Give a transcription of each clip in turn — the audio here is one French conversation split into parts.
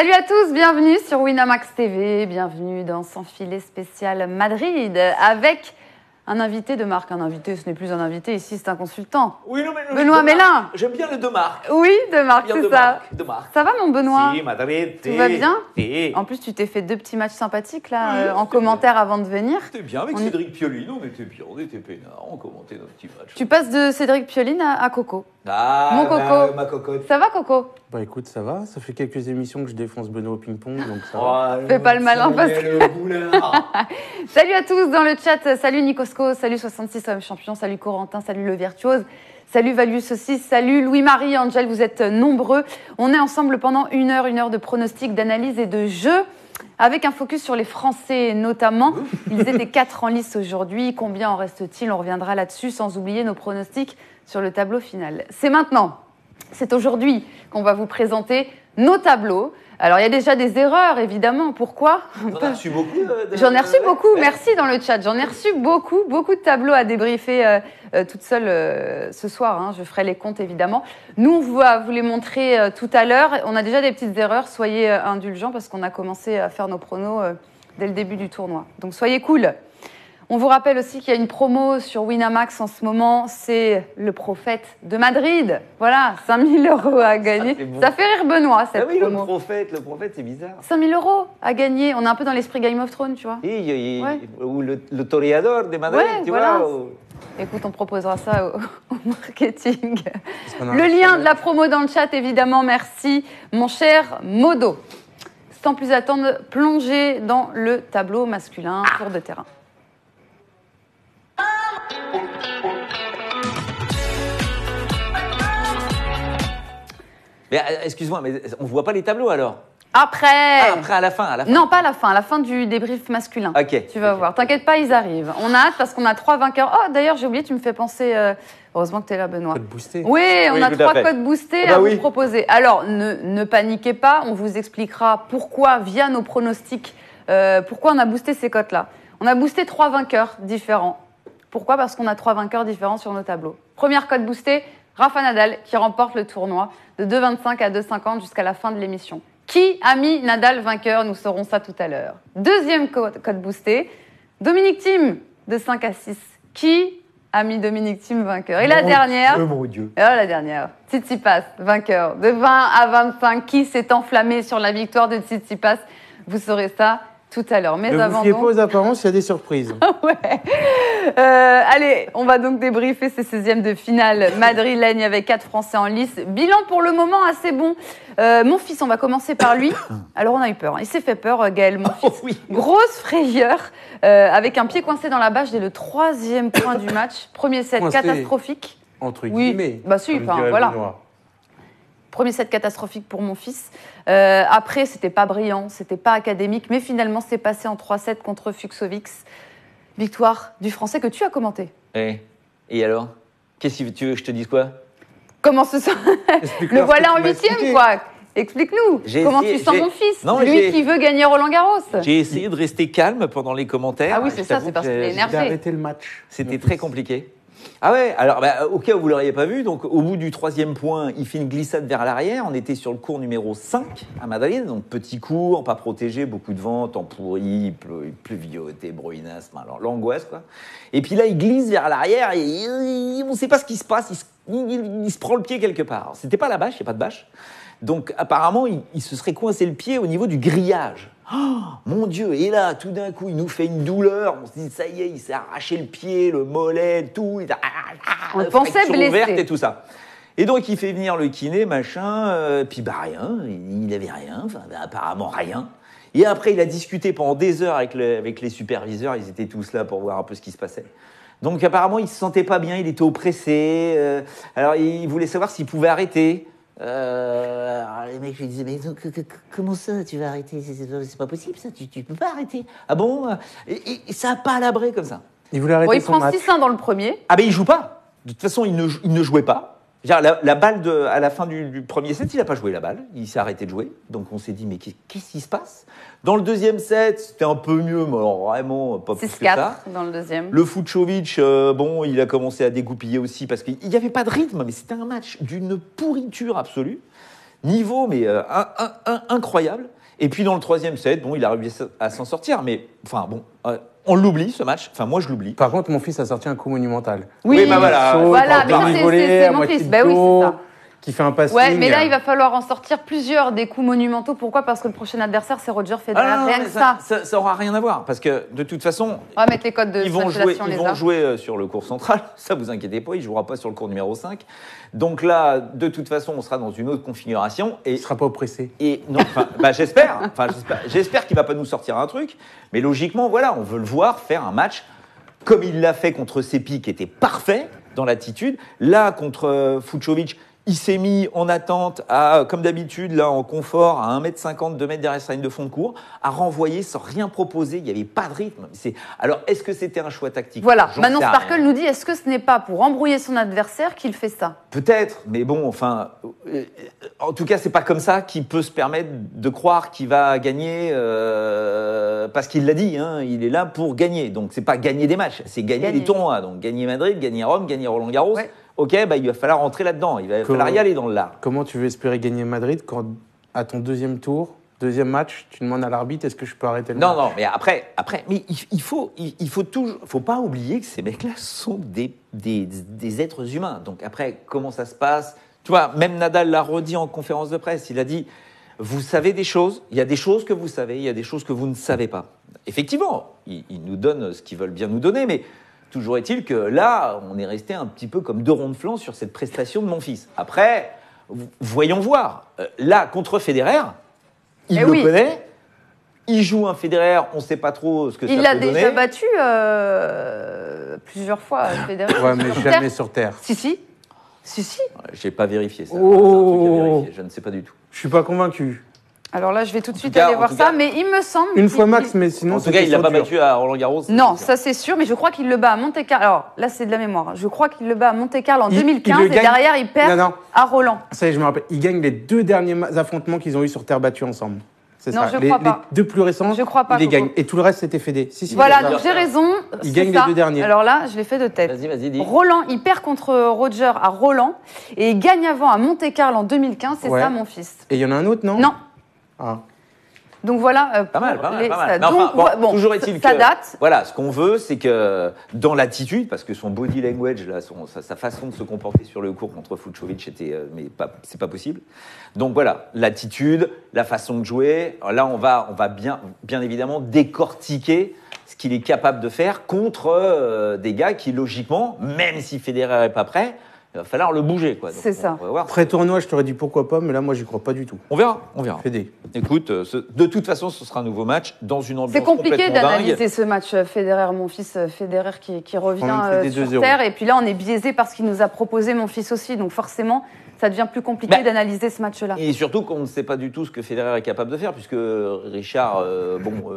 Salut à tous, bienvenue sur Winamax TV, bienvenue dans Sans filet spécial Madrid avec un invité de marque. Un invité, ce n'est plus un invité, ici c'est un consultant. Oui, non, mais Benoît Mélin. J'aime bien le de marque. Oui, de marque, c'est ça. De marque. Ça va mon Benoît? Si, Madrid, tout va bien? Si. En plus, tu t'es fait 2 petits matchs sympathiques là, Oui, en commentaire avant de venir. C'était bien avec Cédric Pioline, on était bien, on était peinards, on commentait nos petits matchs. Tu passes de Cédric Pioline à Coco. Ah, Mon Coco. ma cocotte. Ça va Coco? Bah écoute, ça va, ça fait quelques émissions que je défonce Benoît au ping-pong, donc ça va. Oh, Fais pas le malin parce que... le boulard. Salut à tous dans le chat, salut Nicosco, salut 66 hommes champion, salut Corentin, salut le virtuose, salut Valius aussi, salut Louis-Marie, Angel, vous êtes nombreux. On est ensemble pendant une heure de pronostics, d'analyse et de jeu, avec un focus sur les Français notamment. Ils étaient 4 en lice aujourd'hui, combien en reste-t-il? On reviendra là-dessus, sans oublier nos pronostics sur le tableau final. C'est maintenant, c'est aujourd'hui qu'on va vous présenter nos tableaux. Alors, il y a déjà des erreurs, évidemment. Pourquoi? J'en ai reçu beaucoup. J'en ai reçu beaucoup, merci dans le chat. J'en ai reçu beaucoup de tableaux à débriefer toute seule ce soir. Hein. Je ferai les comptes, évidemment. Nous, on va vous les montrer tout à l'heure. On a déjà des petites erreurs. Soyez indulgents parce qu'on a commencé à faire nos pronos dès le début du tournoi. Donc, soyez cool. On vous rappelle aussi qu'il y a une promo sur Winamax en ce moment, c'est le prophète de Madrid. Voilà, 5 000 € à gagner. Ça fait rire Benoît, cette promo. Le prophète, c'est bizarre. 5 000 € à gagner. On est un peu dans l'esprit Game of Thrones, tu vois. Ouais. Ou le toreador de Madrid, ouais, tu voilà. vois. Écoute, on proposera ça au marketing. Le lien de la promo dans le chat, évidemment, merci, mon cher Modo. Sans plus attendre, plongez dans le tableau masculin, tour de terrain. Mais excuse-moi, mais on voit pas les tableaux alors? Après, à la fin. Non, pas à la fin du débrief masculin. Ok. Tu vas voir. T'inquiète pas, ils arrivent. On a hâte parce qu'on a 3 vainqueurs. Oh, d'ailleurs, j'ai oublié, tu me fais penser. Heureusement que tu es là, Benoît. Code boosté. Oui, on a 3 codes boostés à vous proposer. Alors, ne paniquez pas, on vous expliquera pourquoi, via nos pronostics, pourquoi on a boosté ces cotes-là. On a boosté 3 vainqueurs différents. Pourquoi? Parce qu'on a 3 vainqueurs différents sur nos tableaux. Première code boostée, Rafa Nadal qui remporte le tournoi de 2,25 à 2,50 jusqu'à la fin de l'émission. Qui a mis Nadal vainqueur? Nous saurons ça tout à l'heure. Deuxième code boosté, Dominic Thiem de 5 à 6. Qui a mis Dominic Thiem vainqueur? Et la dernière, mon Dieu. alors la dernière, Tsitsipas vainqueur de 20 à 25. Qui s'est enflammé sur la victoire de Tsitsipas? Vous saurez ça tout à l'heure. Mais ne avant vous fiez pas aux apparences, il y a des surprises. ouais. Allez, on va donc débriefer ces 16e de finale madrilène avec 4 Français en lice. Bilan pour le moment assez bon. Mon fils, on va commencer par lui. Alors on a eu peur, il s'est fait peur, Gaël, mon fils. Oui. Grosse frayeur, avec un pied coincé dans la bâche dès le 3e point du match. Premier set Coincé. catastrophique. Entre Oui, guillemets. bah si, comme enfin dirait voilà. Benoît. Premier set catastrophique pour mon fils. Après, c'était pas brillant, c'était pas académique, mais finalement, c'est passé en 3-7 contre Fuxovics. Victoire du Français que tu as commenté. Et alors? Qu'est-ce que tu veux que je te dise quoi? Comment se sent? Explique-leur Le voilà ce en que tu m'as 8e, expliqué. quoi. Explique-nous. Comment tu sens mon fils? Lui qui veut gagner Roland-Garros. J'ai essayé de rester calme pendant les commentaires. Ah oui, c'est ça, c'est parce qu'il est J'ai énervé. arrêté le match. C'était très compliqué. Ah ouais, alors au cas où vous ne l'auriez pas vu, donc au bout du 3e point, il fait une glissade vers l'arrière. On était sur le court numéro 5 à Madrid, donc petit court, pas protégé, beaucoup de vent, temps pourri, pluvioté, bruinasme, alors l'angoisse quoi. Et puis là, il glisse vers l'arrière et on ne sait pas ce qui se passe, il se prend le pied quelque part. C'était pas la bâche, il n'y a pas de bâche. Donc apparemment, il se serait coincé le pied au niveau du grillage. Oh, mon Dieu, et là, tout d'un coup, il nous fait une douleur. On se dit, ça y est, il s'est arraché le pied, le mollet, tout. On le pensait blessé. Ouverte et tout ça. Et donc, il fait venir le kiné, machin, puis bah rien, il n'avait rien, enfin, apparemment rien. Et après, il a discuté pendant des heures avec les superviseurs, ils étaient tous là pour voir un peu ce qui se passait. Donc apparemment, il ne se sentait pas bien, il était oppressé, alors il voulait savoir s'il pouvait arrêter. Alors les mecs lui disaient mais donc, comment ça tu vas arrêter, c'est pas possible ça, tu peux pas arrêter. Ah bon? Et ça a pas labré comme ça. Il voulait arrêter Il son prend match. 6-1 dans le premier. Ah ben il joue pas. De toute façon il ne jouait pas. La balle à la fin du premier set, il n'a pas joué la balle, il s'est arrêté de jouer. Donc on s'est dit mais qu'est-ce qui se passe? Dans le deuxième set, c'était un peu mieux, mais alors vraiment pas plus que ça. 6-4 dans le deuxième. Le Fucsovics, bon, il a commencé à dégoupiller aussi parce qu'il n'y avait pas de rythme, mais c'était un match d'une pourriture absolue. niveau, mais incroyable. Et puis dans le troisième set, bon, il a réussi à s'en sortir, mais enfin bon, on l'oublie ce match. Enfin, moi je l'oublie. Par contre, mon fils a sorti un coup monumental. Oui, bah voilà. Voilà, mais ça, c'est mon fils. Ben oui, c'est ça. Qui fait un passing. Ouais, mais là, il va falloir en sortir plusieurs des coups monumentaux. Pourquoi ? Parce que le prochain adversaire, c'est Roger Federer. Rien que ça. Ça aura rien à voir, parce que de toute façon, on va mettre les codes de ils vont jouer sur le court central. Ça, vous inquiétez pas, il jouera pas sur le court numéro 5. Donc là, de toute façon, on sera dans une autre configuration. Et, il sera pas oppressé. Et non, j'espère qu'il va pas nous sortir un truc. Mais logiquement, voilà, on veut le voir faire un match comme il l'a fait contre Seppi, qui était parfait dans l'attitude. Là, contre Fucsovics, il s'est mis en attente, comme d'habitude, là, en confort, à 1m50, 2 mètres derrière sa ligne de fond de cours, à renvoyer sans rien proposer. Il n'y avait pas de rythme. Alors, est-ce que c'était un choix tactique ? Voilà. Manon Sparkle nous dit, est-ce que ce n'est pas pour embrouiller son adversaire qu'il fait ça ? Peut-être, mais bon, enfin, en tout cas, c'est pas comme ça qu'il peut se permettre de croire qu'il va gagner, parce qu'il l'a dit, hein, il est là pour gagner. Donc, c'est pas gagner des matchs, c'est gagner des tournois. Donc, gagner Madrid, gagner Rome, gagner Roland-Garros. Ouais. Ok, il va falloir rentrer là-dedans, il va falloir y aller dans le lard. Comment tu veux espérer gagner Madrid quand, à ton deuxième tour, deuxième match, tu demandes à l'arbitre, est-ce que je peux arrêter le match ? Non, mais après, mais il faut pas oublier que ces mecs-là sont des êtres humains. Donc après, comment ça se passe ? Tu vois, même Nadal l'a redit en conférence de presse, il a dit, vous savez des choses, il y a des choses que vous savez, il y a des choses que vous ne savez pas. Effectivement, ils nous donnent ce qu'ils veulent bien nous donner, mais toujours est-il que là, on est resté un petit peu comme deux ronds de flanc sur cette prestation de mon fils. Après, voyons voir. Là, contre Federer, il le connaît. Il joue un Federer, on ne sait pas trop ce que ça peut donner. Il l'a déjà battu plusieurs fois, Federer. Ouais, mais jamais sur terre. Si. Je n'ai pas vérifié ça. Oh. C'est un truc à vérifier. Je ne sais pas du tout. Je ne suis pas convaincu. Alors là, je vais tout de suite aller voir ça, mais il me semble... Une fois max, mais sinon... En tout cas, il ne l'a pas battu à Roland-Garros. Non, ça c'est sûr, mais je crois qu'il le bat à Monte-Carlo. Alors là, c'est de la mémoire. Je crois qu'il le bat à Monte-Carlo en 2015 et derrière, il perd à Roland. Ça y est, je me rappelle. Il gagne les 2 derniers affrontements qu'ils ont eu sur terre battue ensemble. C'est non, ça. Je crois pas. Les 2 plus récents, je crois pas, il les gagne. Et tout le reste, c'était Fédé. Si, voilà, donc j'ai raison. Il gagne les 2 derniers. Alors là, je l'ai fait de tête. Vas-y, dis. Roland, il perd contre Roger à Roland et il gagne avant à Monte-Carlo en 2015. C'est ça, mon fils. Et il y en a un autre, non ? Non. Ah. Donc voilà. Pas mal. Donc, toujours est-il ça date. Voilà, ce qu'on veut, c'est que dans l'attitude, parce que son body language, là, sa façon de se comporter sur le court contre Fucsovics, c'est pas possible. Donc voilà, l'attitude, la façon de jouer. Là, on va bien évidemment décortiquer ce qu'il est capable de faire contre des gars qui, logiquement, même si Federer n'est pas prêt, il va falloir le bouger, quoi. C'est ça. Pré-tournoi, je t'aurais dit pourquoi pas, mais là, moi, j'y crois pas du tout. On verra. Fédé. Écoute, de toute façon, ce sera un nouveau match dans une ambiance complètement dingue. C'est compliqué d'analyser ce match Federer, mon fils Federer qui revient sur terre. Et puis là, on est biaisé par ce qu'il nous a proposé, mon fils aussi. Donc forcément, ça devient plus compliqué d'analyser ce match-là. Et surtout qu'on ne sait pas du tout ce que Federer est capable de faire, puisque Richard,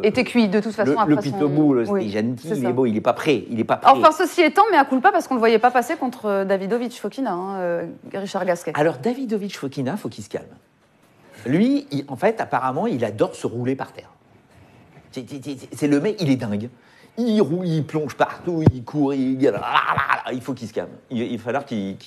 était cuit de toute façon. Le pitbull, c'était gentil, mais bon, il n'est pas prêt. Enfin, ceci étant, mais à culpa, parce qu'on ne le voyait pas passer contre Davidovich Fokina, Richard Gasquet. Alors, Davidovich Fokina, il faut qu'il se calme. Lui, en fait, apparemment, il adore se rouler par terre. C'est le mec, il est dingue. Il roule, il plonge partout, il court, il faut qu'il se calme. Il va falloir qu'il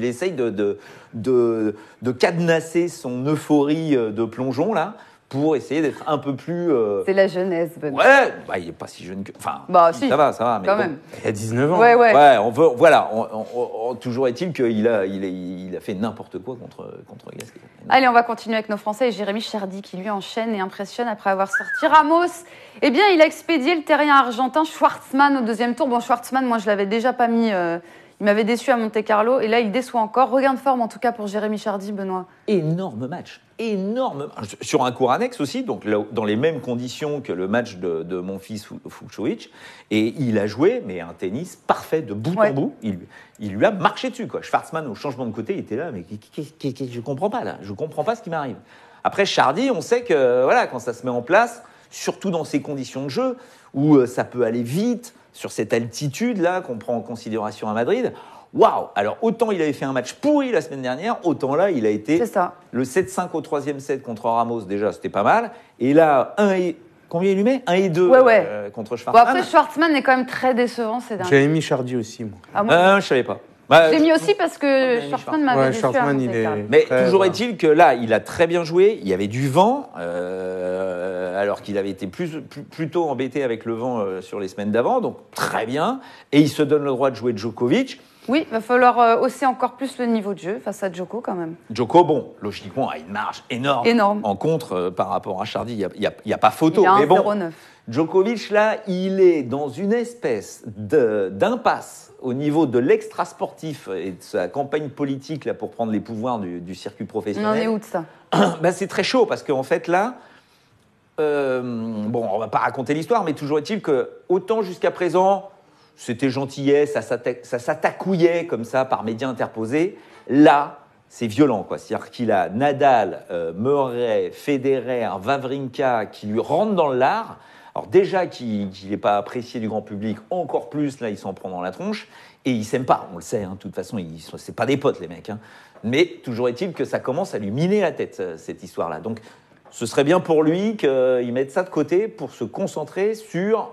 essaye de cadenasser son euphorie de plongeon, là, pour essayer d'être un peu plus... C'est la jeunesse, Benoît. Ouais, il n'est pas si jeune que... Enfin, si, ça va. Mais quand même. Il a 19 ans. Ouais, on veut... Voilà, toujours est-il qu'il a fait n'importe quoi contre Gasquet. Allez, on va continuer avec nos Français et Jérémy Chardy qui, lui, enchaîne et impressionne après avoir sorti Ramos. Eh bien, il a expédié le terrien argentin Schwartzmann au deuxième tour. Bon, Schwartzmann, moi, je l'avais déjà pas mis... Il m'avait déçu à Monte-Carlo et là, il déçoit encore. Regain de forme, en tout cas, pour Jérémy Chardy, Benoît. Énorme match. Sur un court annexe aussi, donc là, dans les mêmes conditions que le match de mon fils Fucsovics. Et il a joué, mais un tennis parfait de bout en bout. Il lui a marché dessus, quoi. Schwartzmann, au changement de côté, il était là, mais je comprends pas, là. Je comprends pas ce qui m'arrive. Après, Chardy, on sait que voilà, quand ça se met en place, surtout dans ces conditions de jeu, où ça peut aller vite, sur cette altitude-là qu'on prend en considération à Madrid, waouh! Alors, autant il avait fait un match pourri la semaine dernière, autant là, il a été le 7-5 au troisième set contre Ramos, déjà, c'était pas mal. Et là, combien il lui met 1 et 2 contre Schwartzmann. Bon, après, Schwartzmann est quand même très décevant ces derniers. J'avais mis Chardy aussi, moi. Ah, moi je savais pas. J'ai mis aussi parce que Schwartzmann m'avait déçu. Schwartzmann, il est... Mais toujours est-il que là, il a très bien joué. Il y avait du vent, alors qu'il avait été plutôt embêté avec le vent sur les semaines d'avant. Donc très bien. Et il se donne le droit de jouer Djokovic. Oui, il va falloir hausser encore plus le niveau de jeu face à Djoko quand même. Djoko, bon, logiquement, a une marge énorme. En contre, par rapport à Chardy, il n'y a pas photo. Il a 1,09. Mais bon, Djokovic, là, il est dans une espèce d'impasse au niveau de l'extra-sportif et de sa campagne politique là, pour prendre les pouvoirs du circuit professionnel. On en est où de ça? C'est très chaud parce qu'en fait, là, bon, on ne va pas raconter l'histoire, mais toujours est-il que, autant jusqu'à présent, c'était gentillesse, ça s'attacouillait comme ça par médias interposés. Là, c'est violent, quoi. C'est-à-dire qu'il a Nadal, Murray, Federer, Wawrinka qui lui rentrent dans le lard. Alors déjà qu'il n'est pas apprécié du grand public, encore plus, là, il s'en prend dans la tronche. Et ils ne s'aiment pas, on le sait, hein, de toute façon, c'est pas des potes, les mecs. Hein. Mais toujours est-il que ça commence à lui miner la tête, cette histoire-là. Donc, ce serait bien pour lui qu'il mette ça de côté pour se concentrer sur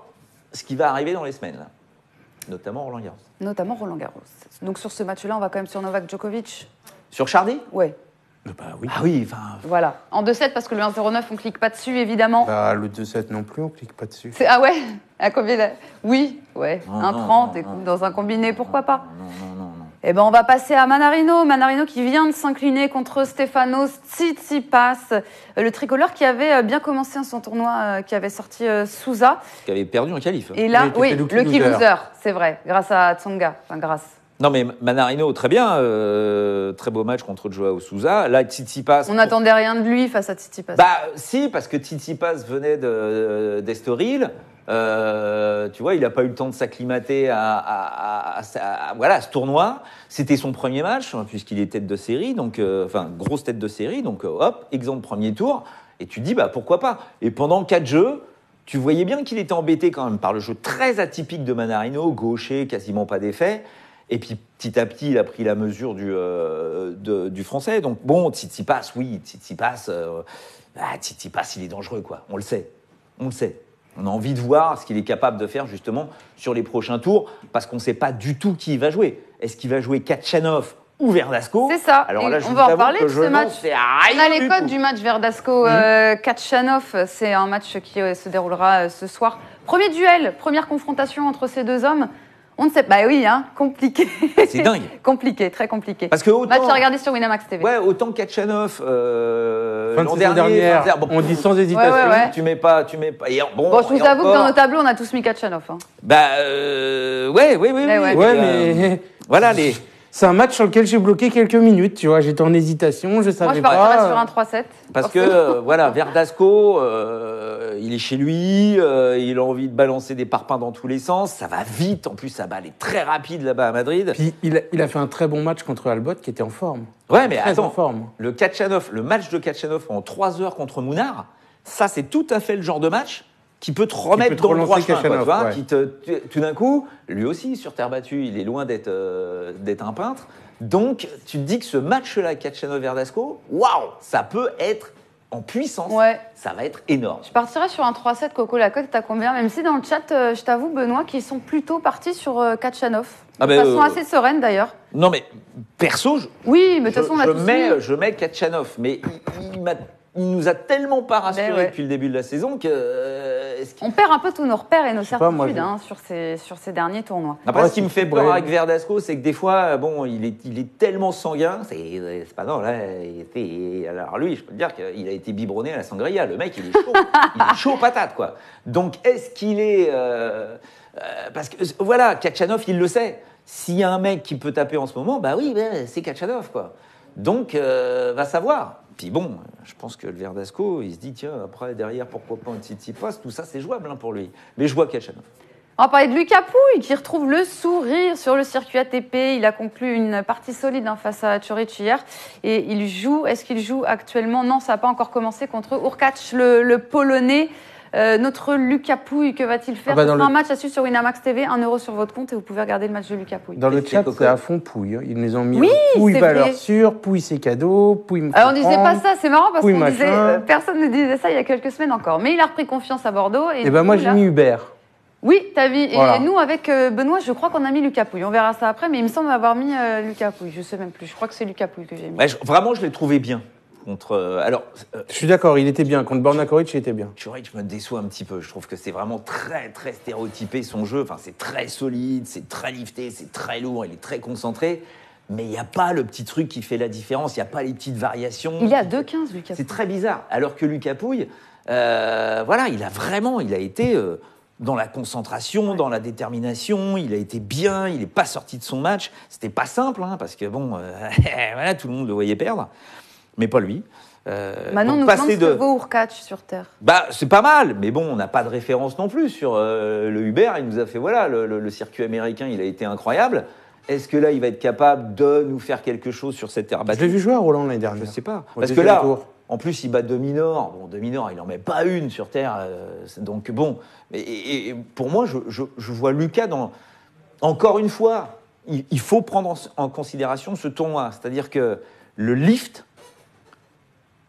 ce qui va arriver dans les semaines, là. Notamment Roland Garros. Notamment Roland Garros. Donc sur ce match-là, on va quand même sur Novak Djokovic. Sur Chardy ? Ouais. Bah oui. Ah oui, enfin... Voilà. En 2-7, parce que le 1-0-9, on clique pas dessus, évidemment. Bah, le 2-7 non plus, on clique pas dessus. Ah ouais? À combien là? Oui, ouais. 1-30, écoute, dans un combiné, pourquoi pas? Non. Eh ben, on va passer à Mannarino. Mannarino qui vient de s'incliner contre Stefanos Tsitsipas, le tricolore qui avait bien commencé son tournoi, qui avait sorti Sousa. Qui avait perdu en qualif. Et là, oui, le key loser, c'est vrai, grâce à Tsonga. Enfin, grâce. Non, mais Mannarino, très bien. Très beau match contre Joao Sousa. Là, Tsitsipas... On n'attendait rien de lui face à Tsitsipas. Bah, si, parce que Tsitsipas venait d'Estoril. Tu vois, il n'a pas eu le temps de s'acclimater à ce tournoi. C'était son premier match, hein, puisqu'il est tête de série, donc, grosse tête de série. Donc, hop, exemple premier tour. Et tu te dis, bah, pourquoi pas? Et pendant 4 jeux, tu voyais bien qu'il était embêté quand même par le jeu très atypique de Mannarino, gaucher, quasiment pas d'effet. Et puis, petit à petit, il a pris la mesure du français. Donc, bon, Tsitsipas, Tsitsipas, il est dangereux, quoi. On le sait. On a envie de voir ce qu'il est capable de faire, justement, sur les prochains tours, parce qu'on ne sait pas du tout qui il va jouer. Est-ce qu'il va jouer Khachanov ou Verdasco? C'est ça. Alors là, on va en parler de ce match. On a les codes du match Verdasco. Khachanov, c'est un match qui se déroulera ce soir. Premier duel, première confrontation entre ces deux hommes. On ne sait pas. Bah oui, hein, compliqué. C'est dingue. Compliqué, très compliqué. Parce que autant, match à regarder sur Winamax TV. Ouais, autant Khachanov l'an dernier, on dit sans hésitation. Ouais. Tu mets pas. Et bon, je vous avoue que dans nos tableaux, on a tous mis Khachanov. Hein. Bah, oui. Mais voilà c'est un match sur lequel j'ai bloqué quelques minutes, tu vois. J'étais en hésitation, je savais pas. Moi, je partirais sur un 3-7. Parce que, Verdasco, il est chez lui, il a envie de balancer des parpaings dans tous les sens. Ça va vite, en plus, sa balle est très rapide là-bas à Madrid. Puis il a fait un très bon match contre Albot qui était en forme. Ouais, mais très attends, en forme. Le match de Khachanov en 3 heures contre Mounard, ça, c'est tout à fait le genre de match qui peut te remettre dans le droit chemin, tu vois, tout d'un coup, lui aussi, sur terre battue, il est loin d'être un peintre. Donc, tu te dis que ce match-là, Khachanov-Verdasco, waouh, ça peut être en puissance. Ouais. Ça va être énorme. Je partirais sur un 3-7, Coco. La cote, t'as combien? Même si dans le chat, je t'avoue, Benoît, qu'ils sont plutôt partis sur Khachanov. De façon assez sereine, d'ailleurs. Non, mais perso, oui, mais de toute façon, je mets Khachanov, mais il nous a tellement pas rassurés depuis le début de la saison que... On perd un peu tous nos repères et nos certitudes sur ces derniers tournois. Après, ce qui me fait peur avec Verdasco, c'est que des fois, bon, il est tellement sanguin, c'est pas non, là, alors lui, je peux te dire qu'il a été biberonné à la sangria. Le mec, il est chaud, il est chaud patate, quoi. Donc, est-ce qu'il est... parce que, voilà, Khachanov, il le sait. S'il y a un mec qui peut taper en ce moment, bah oui, c'est Khachanov, quoi. Donc, va savoir. Puis bon, je pense que le Verdasco, il se dit, tiens, après, derrière, pourquoi pas un Tsitsipas, tout ça, c'est jouable pour lui. Mais je vois Khachanov. On va parler de Lucas Pouille, qui retrouve le sourire sur le circuit ATP. Il a conclu une partie solide face à Coric hier. Et il joue, est-ce qu'il joue actuellement? Non, ça n'a pas encore commencé contre Hurkacz, le Polonais. Notre Lucas Pouille, que va-t-il faire? C'est un match à suivre sur Winamax TV, 1 € sur votre compte et vous pouvez regarder le match de Lucas Pouille. Dans le chat, c'est à fond Pouille. Ils nous ont mis Pouille valeur sûre, Pouille c'est cadeau, Pouille me on disait pas ça, c'est marrant parce qu'on disait, personne ne disait ça il y a quelques semaines encore. Mais il a repris confiance à Bordeaux. Et moi j'ai mis Hubert. Oui, t'as vu. Et Voilà. nous, avec Benoît, je crois qu'on a mis Lucas Pouille. On verra ça après, mais il me semble avoir mis Lucas Pouille. Je sais même plus. Je crois que c'est Lucas Pouille que j'ai mis. Ouais, vraiment, je l'ai trouvé bien. Je suis d'accord, il était bien. Contre Borna Koric, il était bien. Koric me déçoit un petit peu. Je trouve que c'est vraiment très, très stéréotypé son jeu. Enfin, c'est très solide, c'est très lifté, c'est très lourd, il est très concentré. Mais il n'y a pas le petit truc qui fait la différence. Il n'y a pas les petites variations. Il est à 2,15, Lucas Pouille. C'est très bizarre. Alors que Lucas Pouille, voilà, il a été dans la concentration, dans la détermination. Il a été bien. Il n'est pas sorti de son match. C'était pas simple, hein, parce que bon, voilà, tout le monde le voyait perdre, mais pas lui. Manon nous demande ce que vaut Hurkacz sur Terre. Bah, c'est pas mal, mais bon, on n'a pas de référence non plus sur le Uber. Il nous a fait, voilà, le circuit américain, il a été incroyable. Est-ce que là, il va être capable de nous faire quelque chose sur cette terre battue ? Je l'ai vu jouer à Roland l'année dernière. Je sais pas. Au Parce que deuxième là, tour. en plus, il bat Dominor. Bon, Dominor, il n'en met pas une sur terre. Donc bon, et pour moi, je vois Lucas dans... Encore une fois, il faut prendre en considération ce tournoi. C'est-à-dire que le lift...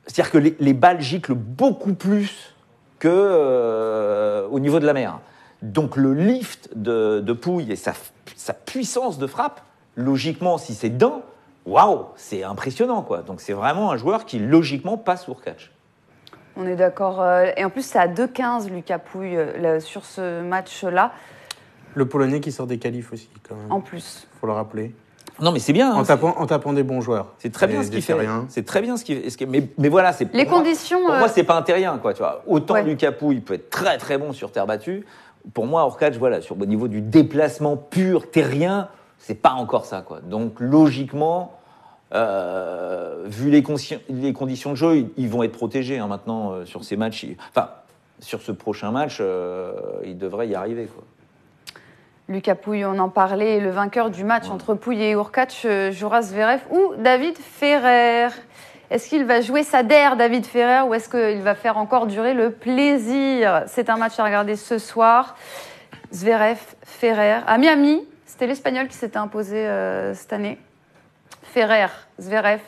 C'est-à-dire que les balles giclent beaucoup plus qu'au niveau de la mer. Donc le lift de Pouille et sa puissance de frappe, logiquement, si c'est dedans, waouh, c'est impressionnant, quoi. Donc c'est vraiment un joueur qui, logiquement, passe Hurkacz. On est d'accord. Et en plus, c'est à 2,15, Lucas Pouille, sur ce match-là. Le Polonais qui sort des qualifs aussi, quand même. En plus. Faut le rappeler. Non, mais c'est bien. En tapant des bons joueurs. C'est très bien ce qu'il fait. Rien. C'est très bien ce qu'il fait. Mais voilà, c'est les conditions. Pour moi, c'est pas un terrien, quoi. Tu vois. Autant Ouais. Lucas Pouille peut être très très bon sur terre battue. Pour moi, Hurkacz, voilà, au niveau du déplacement pur terrien, c'est pas encore ça, quoi. Donc logiquement, vu les conditions de jeu, ils vont être protégés hein, maintenant sur ces matchs. Enfin, sur ce prochain match, ils devraient y arriver, quoi. Lucas Pouille, on en parlait, le vainqueur du match entre Pouille et Hurkacz jouera Zverev ou David Ferrer. Est-ce qu'il va jouer sa DER, David Ferrer, ou est-ce qu'il va faire encore durer le plaisir ? C'est un match à regarder ce soir. Zverev, Ferrer. À Miami, c'était l'Espagnol qui s'était imposé cette année. Ferrer, Zverev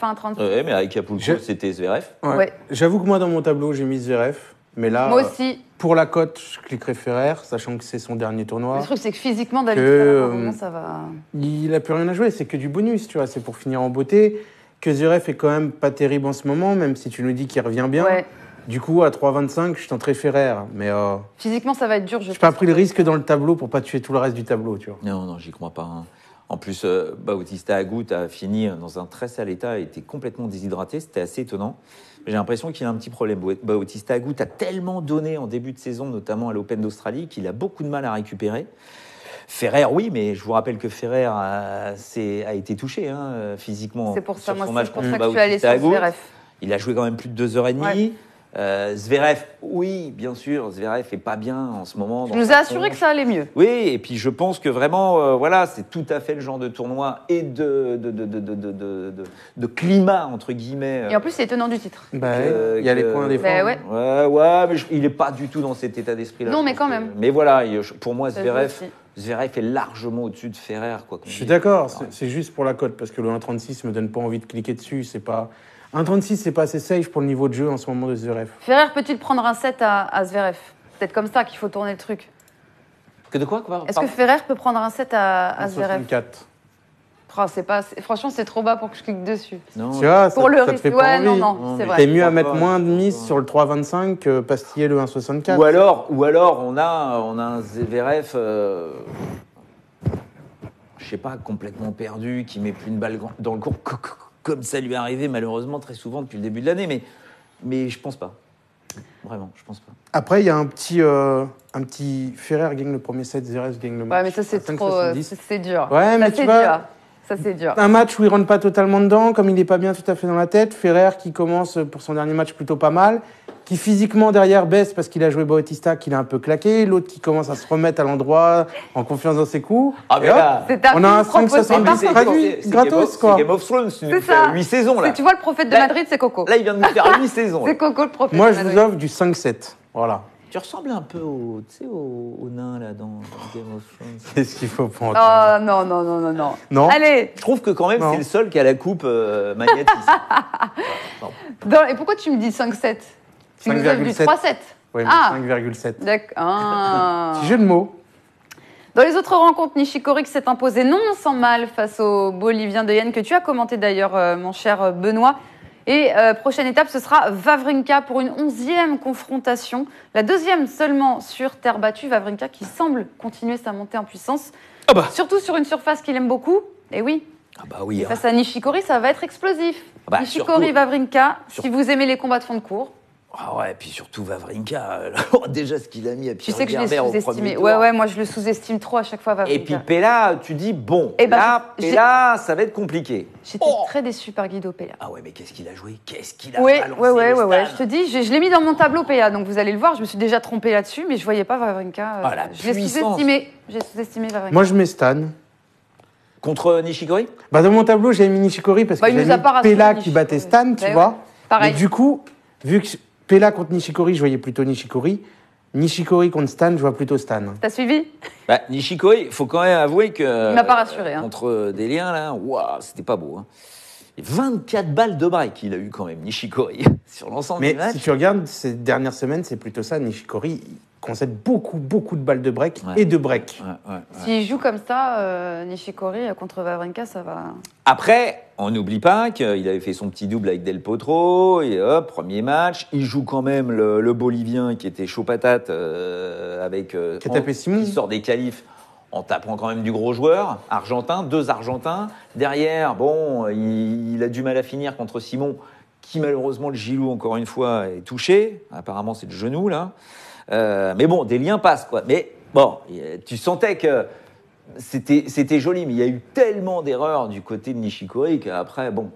à 1,30. Ouais, mais avec Acapulco, c'était Zverev. Ouais. J'avoue que moi, dans mon tableau, j'ai mis Zverev. Mais là, Moi aussi. pour la cote, je cliquerai Ferrer, sachant que c'est son dernier tournoi. Le truc, c'est que physiquement, David Ferrer, pour le moment, ça va... Il n'a plus rien à jouer, c'est que du bonus, tu vois, c'est pour finir en beauté. Que Zverev est quand même pas terrible en ce moment, même si tu nous dis qu'il revient bien. Ouais. Du coup, à 3,25, je tenterai Ferrer. Mais Physiquement, ça va être dur, je j'ai pense. pas pris le risque dans le tableau pour pas tuer tout le reste du tableau, tu vois. Non, j'y crois pas. Hein. En plus, Bautista Agut a fini dans un très sale état, a été complètement déshydraté, c'était assez étonnant. J'ai l'impression qu'il a un petit problème. Bautista Agut a tellement donné en début de saison, notamment à l'Open d'Australie, qu'il a beaucoup de mal à récupérer. Ferrer, oui, mais je vous rappelle que Ferrer a été touché hein, physiquement. C'est pour ça, sur moi, son c'est match pour contre ça que je suis allée sur Bautista Agut. Zverev. Il a joué quand même plus de 2h30. Ouais. Zverev, oui, bien sûr, Zverev est pas bien en ce moment. Tu nous as assuré que ça allait mieux. Oui, et puis je pense que vraiment, voilà, c'est tout à fait le genre de tournoi et de climat, entre guillemets. Et en plus, c'est tenant du titre. Bah, il y a les points à défendre. ouais. Ouais, mais il n'est pas du tout dans cet état d'esprit-là. Non, je mais pense quand que- même. Mais voilà, pour moi, Ça joue aussi. Zverev est largement au-dessus de Ferrer. Quoi, Je suis d'accord, c'est juste pour la cote, parce que le 1,36 me donne pas envie de cliquer dessus. C'est pas 1,36, c'est pas assez safe pour le niveau de jeu en ce moment de Zverev. Ferrer peut-il prendre un set à Zverev ? Peut-être comme ça qu'il faut tourner le truc. Que de quoi Est-ce que Ferrer peut prendre un set à Zverev ? 64. Franchement, c'est trop bas pour que je clique dessus. Non, Tu vois, Pour le ça te risque. fait pas Ouais, envie. non, Non, c'est mais vrai. T'es mieux à Pourquoi mettre pas, moins de mise pourquoi sur le 3,25 que pastiller le 1,64. Ou alors on a un Zverev, je sais pas, complètement perdu, qui met plus une balle dans le court, comme ça lui est arrivé malheureusement très souvent depuis le début de l'année. Mais je pense pas. Vraiment, je pense pas. Après, il y a un petit Ferrer gagne le premier set, Zverev gagne le match. Ouais, mais ça, c'est à trop. 5,70. C'est dur. Ouais, Ça, mais c'est tu vois- dur. Ça, c'est dur. Un match où il rentre pas totalement dedans, comme il n'est pas bien tout à fait dans la tête. Ferrer qui commence pour son dernier match plutôt pas mal, qui physiquement derrière baisse parce qu'il a joué Bautista, qu'il a un peu claqué. L'autre qui commence à se remettre à l'endroit en confiance dans ses coups. Ah, mais Et hop, là, C'est ta on a un fille proposée 5,70 par c'est- Coco. gratuit, c'est gratos, quoi. C'est Game of Thrones, tu nous C'est fais ça. 8 saisons là. Tu vois, le prophète de Là- Madrid, c'est Coco. Là, il vient de nous faire 8 saisons. là. C'est Coco, le prophète Moi, de je vous Madrid. offre du 5-7. Voilà. Tu ressembles un peu au nain là dans Game of Thrones. C'est ce qu'il faut pas entendre. Oh, non. Non. Allez. Je trouve que quand même Non. c'est le seul qui a la coupe magnétisme. Et pourquoi tu me dis 5-7 Tu nous as vu 5,7. 3-7. Ouais, Ah. 5,7. D'accord. Ah. Petit jeu de mots. Dans les autres rencontres, Nishikori s'est imposé non sans mal face au Bolivien de Yen, que tu as commenté d'ailleurs, mon cher Benoît. Et prochaine étape, ce sera Wawrinka pour une 11e confrontation. La 2e seulement sur terre battue. Wawrinka qui semble continuer sa montée en puissance. Ah bah. Surtout sur une surface qu'il aime beaucoup. Et oui. Ah bah oui. Et face à Nishikori, ça va être explosif. Bah, Nishikori, surtout- Wawrinka, si vous aimez les combats de fond de cours. Ah ouais, puis surtout Wawrinka, déjà ce qu'il a mis à Tu Pierre sais que je l'ai Gerber au premier sous-estimé. tour. Ouais, moi je le sous-estime trop à chaque fois, Wawrinka. Et puis Pella, tu dis, bon, Eh ben, là, j'ai- Pella, ça va être compliqué. J'étais très déçue par Guido Pella. Ah ouais, mais qu'est-ce qu'il a joué? Qu'est-ce qu'il a Oui, balancé ouais. le Je stade te dis, je l'ai mis dans mon tableau PA, donc vous allez le voir. Je me suis déjà trompée là-dessus, mais je voyais pas Wawrinka. Ah, la je l'ai puissance. sous-estimé. J'ai sous-estimé Wawrinka. Moi, je mets Stan. Contre Nishikori? Bah, dans mon tableau, j'ai mis Nishikori parce Bah, que il j'ai nous a mis pas rassuré, Pella qui Nishikori. battait Stan, tu Ouais, vois. ouais. Pareil. Mais du coup, vu que Pella contre Nishikori, je voyais plutôt Nishikori. Nishikori contre Stan, je vois plutôt Stan. T'as suivi? Bah, Nishikori, il faut quand même avouer que. Il m'a pas rassuré, hein. Contre des liens, là, waouh, c'était pas beau. Hein. Et 24 balles de break, il a eu quand même, Nishikori, sur l'ensemble Mais des matchs. si tu regardes ces dernières semaines, c'est plutôt ça. Nishikori il concède beaucoup de balles de break Ouais. et de break. Ouais. S'il joue comme ça, Nishikori contre Wawrinka, ça va. Après, on n'oublie pas qu'il avait fait son petit double avec Del Potro, et hop, premier match. Il joue quand même le Bolivien qui était chaud patate avec. Qui a tapé Simon. Qui sort des qualifs en tapant quand même du gros joueur, argentin, 2 Argentins. Derrière, bon, il a du mal à finir contre Simon, qui malheureusement, le Gilou, encore une fois, est touché. Apparemment, c'est le genou, là. Mais bon, des liens passent, quoi. Mais bon, tu sentais que c'était joli, mais il y a eu tellement d'erreurs du côté de Nishikori qu'après, bon.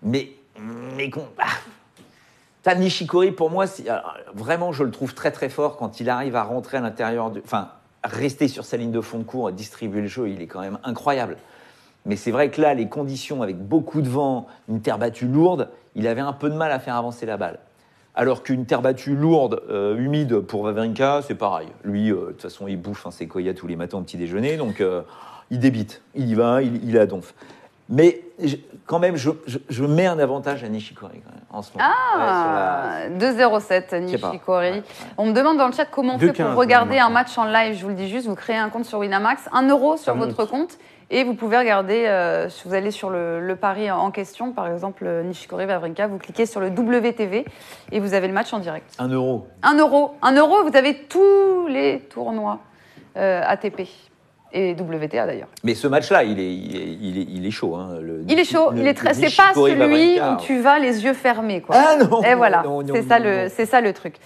Mais ça, Nishikori, pour moi, alors, vraiment, je le trouve très très fort quand il arrive à rentrer à l'intérieur du. Enfin, rester sur sa ligne de fond de cours et distribuer le jeu, il est quand même incroyable. Mais c'est vrai que là, les conditions avec beaucoup de vent, une terre battue lourde, il avait un peu de mal à faire avancer la balle. Alors qu'une terre battue lourde, humide pour Wawrinka, c'est pareil. Lui, de toute façon, il bouffe un séquoia tous les matins au petit déjeuner, donc il débite. Il y va, il a donf. Mais quand même, je mets un avantage à Nishikori quand même, en ce moment. Ah, 2-0-7, Nishikori. Ouais. On me demande dans le chat comment on fait 2-15, pour regarder maintenant. un match en live. Je vous le dis juste, vous créez un compte sur Winamax, 1 euro sur monte. votre compte. Et vous pouvez regarder, si vous allez sur le pari en question, par exemple Nishikori Wawrinka, vous cliquez sur le WTV et vous avez le match en direct. 1 euro. 1 euro. 1 euro, vous avez tous les tournois ATP et WTA d'ailleurs. Mais ce match-là, il est chaud. Hein, Il est chaud, il est très. C'est pas celui où tu vas les yeux fermés, quoi. Ah non. Et voilà, non, c'est ça le truc.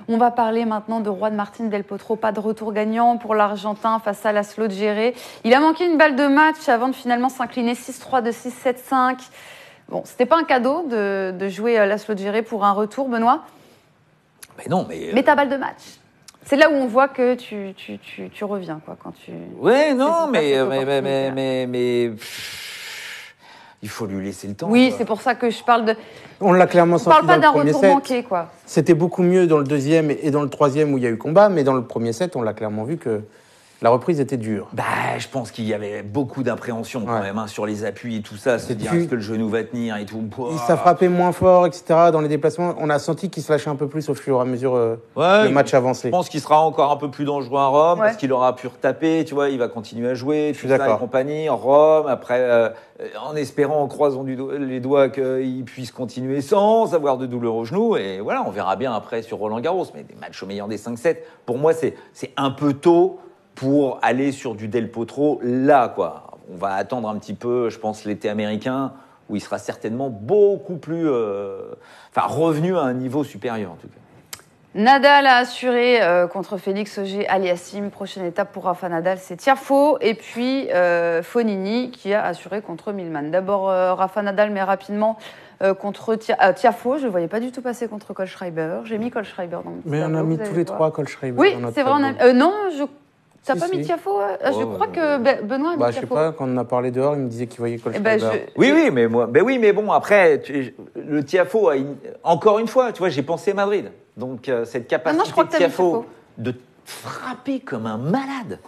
On va parler maintenant de Juan Martín del Potro. Pas de retour gagnant pour l'Argentin face à Laslo Djere. Il a manqué une balle de match avant de finalement s'incliner 6-3 de 6-7-5. Bon, c'était pas un cadeau de jouer Laslo Djere pour un retour, Benoît. Mais non, mais. Mais ta balle de match. C'est là où on voit que tu reviens, quoi, quand tu. Ouais, non, saisis pas cette mais il faut lui laisser le temps. Oui, quoi. c'est pour ça que je parle de. On l'a clairement On senti parle dans pas le d'un premier retour set. manqué, quoi. C'était beaucoup mieux dans le deuxième et dans le troisième où il y a eu combat, mais dans le premier set, on l'a clairement vu que la reprise était dure. Bah, je pense qu'il y avait beaucoup d'appréhension quand Ouais. même hein, sur les appuis et tout ça, se dire tu- est-ce que le genou va tenir et tout. Ça frappait moins fort, etc. Dans les déplacements, on a senti qu'il se lâchait un peu plus au fur et à mesure Ouais, le match avançait. Je pense qu'il sera encore un peu plus dangereux à Rome Ouais. parce qu'il aura pu retaper, tu vois, il va continuer à jouer, suis tout ça et d'accord. compagnie. Rome, après, en espérant, en croisant les doigts qu'il puisse continuer sans avoir de douleur au genou. Et voilà, on verra bien après sur Roland Garros. Mais des matchs au meilleur des 5-7, pour moi, c'est un peu tôt pour aller sur du Del Potro là, quoi. On va attendre un petit peu, je pense, l'été américain où il sera certainement beaucoup plus, revenu à un niveau supérieur en tout cas. Nadal a assuré contre Félix Auger-Aliassime. Prochaine étape pour Rafa Nadal, c'est Tiafoe. Et puis Fognini qui a assuré contre Millman. D'abord Rafa Nadal, mais rapidement contre Tiafoe. Je ne le voyais pas du tout passer contre Kohlschreiber. J'ai mis Kohlschreiber dans mon petit Mais on a tableau, mis vous tous allez les voir. trois Kohlschreiber Oui, dans notre c'est vrai. tableau. Non, t'as Si, pas si. mis Tiafoe Je Oh, crois que Benoît a mis Je sais Tiafoe. pas, quand on a parlé dehors, il me disait qu'il voyait Eh ben, Kohlschreiber. Oui, mais bon, après, le Tiafoe, encore une fois, tu vois, j'ai pensé à Madrid. Donc, cette capacité je crois de que t'as mis Tiafoe Tiafoe. de frapper comme un malade.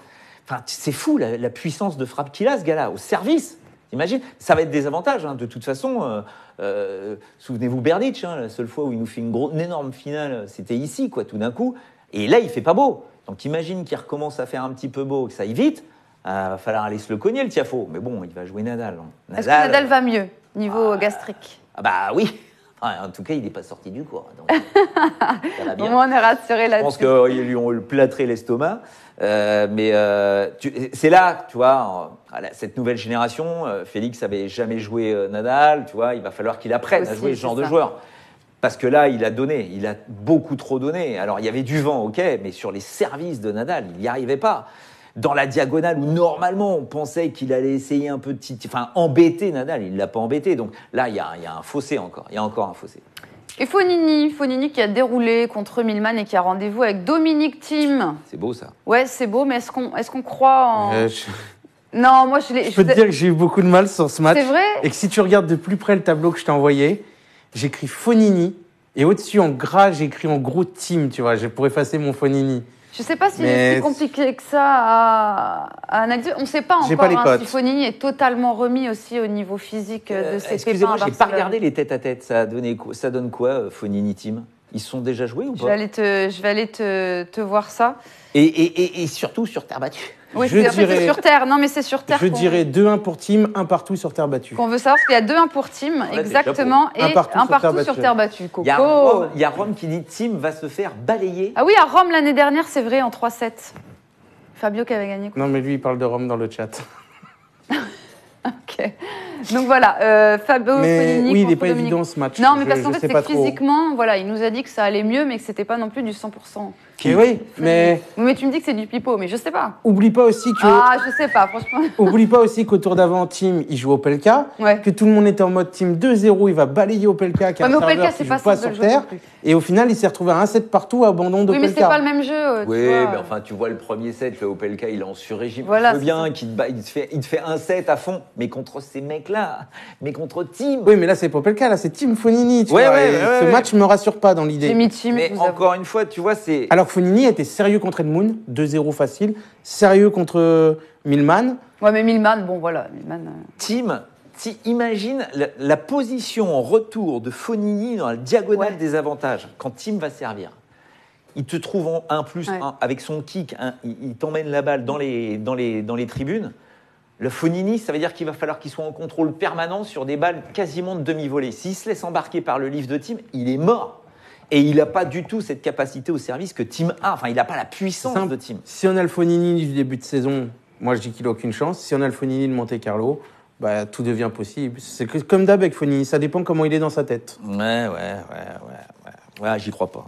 Enfin, c'est fou, la puissance de frappe qu'il a, ce gars-là, au service. T'imagines? Ça va être des avantages, hein, de toute façon. Souvenez-vous Berdych, hein, la seule fois où il nous fait une énorme finale, c'était ici, quoi, tout d'un coup. Et là, il fait pas beau. Donc t'imagines qu'il recommence à faire un petit peu beau, que ça aille vite. Va falloir aller se le cogner, le Tiafo. Mais bon, il va jouer Nadal. Est-ce que Nadal va mieux, niveau gastrique? Ah bah oui. Enfin, en tout cas, il n'est pas sorti du cours. Donc, ça va bien. Au moins, on est rassuré là-dessus. Je pense qu'ils lui ont plâtré l'estomac. C'est là, tu vois, cette nouvelle génération, Félix n'avait jamais joué Nadal, tu vois, il va falloir qu'il apprenne à jouer ce genre de joueur. Parce que là, il a donné, il a beaucoup trop donné. Alors, il y avait du vent, ok, mais sur les services de Nadal, il n'y arrivait pas. Dans la diagonale où normalement on pensait qu'il allait essayer un peu de embêter Nadal, il ne l'a pas embêté. Donc là, il y a un fossé encore. Il y a encore un fossé. Et Fognini qui a déroulé contre Millman et qui a rendez-vous avec Dominic Thiem. C'est beau ça. Ouais, c'est beau, mais est-ce qu'on croit en... Non, moi je peux te dire que j'ai eu beaucoup de mal sur ce match. C'est vrai. Et que si tu regardes de plus près le tableau que je t'ai envoyé, j'écris Fognini et au-dessus en gras, j'ai écrit en gros Thiem, tu vois, pour effacer mon Fognini. Je ne sais pas si c'est si compliqué que ça à analyser. On ne sait pas encore si Fognini est totalement remis aussi au niveau physique de ses pépins. Excusez-moi, je n'ai pas regardé les tête-à-tête. Ça donne quoi, Fognini-Thiem? Ils se sont déjà joués ou pas? Je vais aller te voir ça. Et surtout sur terre battue. Oui, c'est sur terre. Non, mais c'est sur terre. Je dirais 2-1 pour Thiem, 1 partout sur terre battue. Qu'on veut savoir, parce qu'il y a 2-1 pour Thiem, exactement, et 1 partout sur terre battue. Il y a Rome qui dit Thiem va se faire balayer. Ah oui, à Rome l'année dernière, c'est vrai, en 3-7. Fabio qui avait gagné. Non, mais lui, il parle de Rome dans le chat. Ok. Donc voilà, Fabio Fognini. Oui, il n'est pas évident ce match. Non, mais parce qu'en fait, c'est que physiquement, voilà, il nous a dit que ça allait mieux, mais que c'était pas non plus du 100%. Oui, mais tu me dis que c'est du pipeau, mais je sais pas. Oublie pas aussi que. Ah, je sais pas, franchement. Oublie pas aussi qu'au tour d'avant, Thiem, il joue Opelka, que tout le monde était en mode Thiem 2-0, il va balayer Opelka, qui a un serveur qui joue pas sur terre, et au final, il s'est retrouvé à 1-7 partout, abandon d'Opelka. Oui, mais c'est pas le même jeu. Oui, mais enfin, tu vois le premier set, le Opelka, il est en sur-régime. Voilà, je veux bien qu'il te fait un set à fond, mais contre ces mecs-là, mais contre Thiem. Oui, mais là, c'est pas Opelka, là, c'est Thiem Fognini. Ce match me rassure pas dans l'idée. J'ai mis Thiem. Mais encore une fois, tu vois, c'est. Alors, Fognini était sérieux contre Edmund, 2-0 facile. Sérieux contre Millman. Ouais, mais Millman, bon, voilà. Thiem, imagine la position en retour de Fognini dans la diagonale des avantages, quand Thiem va servir. Il te trouve en 1+1 avec son kick, il t'emmène la balle dans les tribunes. Le Fognini, ça veut dire qu'il va falloir qu'il soit en contrôle permanent sur des balles quasiment de demi-volée. S'il se laisse embarquer par le livre de Thiem, il est mort. Et il n'a pas du tout cette capacité au service que Thiem a. Enfin, il n'a pas la puissance de Thiem. Si on a le Fognini du début de saison, moi je dis qu'il n'a aucune chance. Si on a le Fognini de Monte-Carlo, bah, tout devient possible. C'est comme d'hab avec Fognini, ça dépend comment il est dans sa tête. Ouais, j'y crois pas.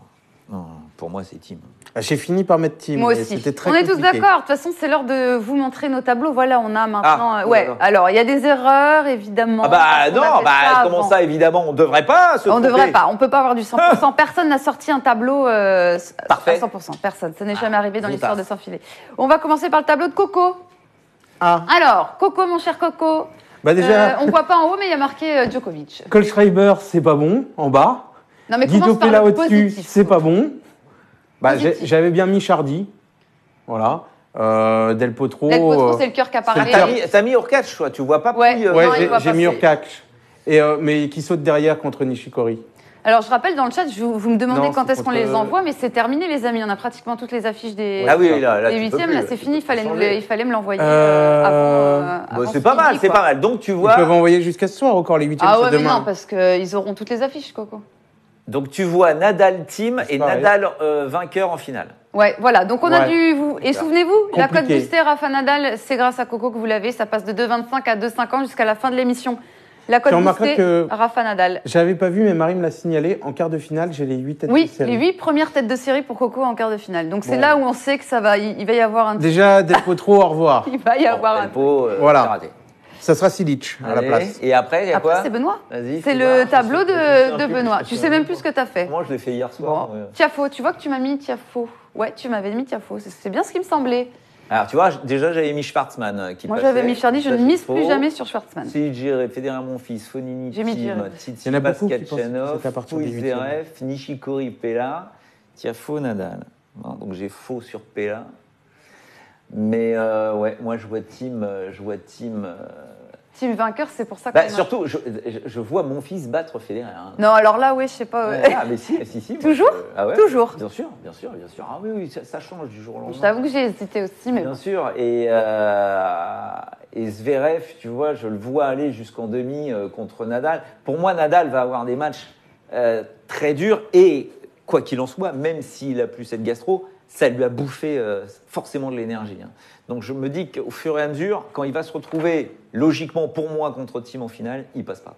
Non, pour moi, c'est Thiem. J'ai fini par mettre Thiem. Moi aussi. On est tous d'accord. De toute façon, c'est l'heure de vous montrer nos tableaux. Voilà, on a maintenant. Alors, il y a des erreurs, évidemment. Comment ça, évidemment, on devrait pas se tromper. On devrait pas. On peut pas avoir du 100%. Personne n'a sorti un tableau parfait. À 100%. Personne. Ça n'est jamais arrivé dans l'histoire de Sans-Filet. On va commencer par le tableau de Coco. Alors, Coco, mon cher Coco. Bah déjà. On voit pas en haut, mais il y a marqué Djokovic. Kohlschreiber, c'est pas bon, en bas. Non, mais Guido Pella au-dessus, c'est pas bon. Bah, j'avais bien mis Chardy. Voilà. Del Potro. Del Potro, c'est le cœur qui apparaît. T'as mis Hurkacz, toi. Tu vois pas. J'ai mis Hurkacz. Mais qui saute derrière contre Nishikori. Alors, je rappelle dans le chat, vous me demandez quand est-ce qu'on les envoie, mais c'est terminé, les amis. On a pratiquement toutes les affiches des huitièmes. Là, c'est fini. Il fallait me l'envoyer avant. C'est pas mal, c'est pas mal. Donc, tu vois. Ils peuvent envoyer jusqu'à ce soir encore les huitièmes. Ah ouais, mais non, parce qu'ils auront toutes les affiches, Coco. Donc tu vois Nadal Thiem et Nadal vainqueur en finale. Ouais, voilà. Donc on a dû et souvenez-vous, la cote boostée Rafa Nadal, c'est grâce à Coco que vous l'avez. Ça passe de 2,25 à 2,50 jusqu'à la fin de l'émission. La cote boostée Rafa Nadal. J'avais pas vu, mais Marie me l'a signalé. En quart de finale, j'ai les 8 têtes de série. Oui, les 8 premières têtes de série pour Coco en quart de finale. Donc c'est là où on sait que ça va. Il va y avoir un. Déjà, Del Potro, au revoir. Il va y avoir un. Voilà. Ça sera Silic à la place. Et après, il y a quoi? Après, c'est Benoît. C'est le tableau de Benoît. Tu sais même plus ce que tu as fait. Moi, je l'ai fait hier soir. Tiafo, tu vois que tu m'as mis Tiafo. Ouais, tu m'avais mis Tiafo. C'est bien ce qui me semblait. Alors, tu vois, déjà, j'avais mis Schwartzmann qui Moi, j'avais mis Chardy. Je ne mise plus jamais sur Schwartzmann. Sijir, Federer Monfils, Fognini, Thiem, Tsitsipas, Kachanov, Pouizerev, Nishikori, Pella, Tiafo, Nadal. Donc, j'ai faux sur Pella. Mais moi, je vois Thiem team vainqueur, c'est pour ça qu'on Surtout, je vois mon fils battre Federer. Hein. Non, alors là, oui, je sais pas. Ah, mais si. Toujours Toujours. Bien sûr. Ah oui, ça change du jour au lendemain. Je t'avoue que j'ai hésité aussi, mais bien sûr. Et Zverev, tu vois, je le vois aller jusqu'en demi contre Nadal. Pour moi, Nadal va avoir des matchs très durs et, quoi qu'il en soit, même s'il a plus cette gastro, ça lui a bouffé forcément de l'énergie. Hein. Donc je me dis qu'au fur et à mesure, quand il va se retrouver logiquement pour moi contre Thiem en finale, il passe pas.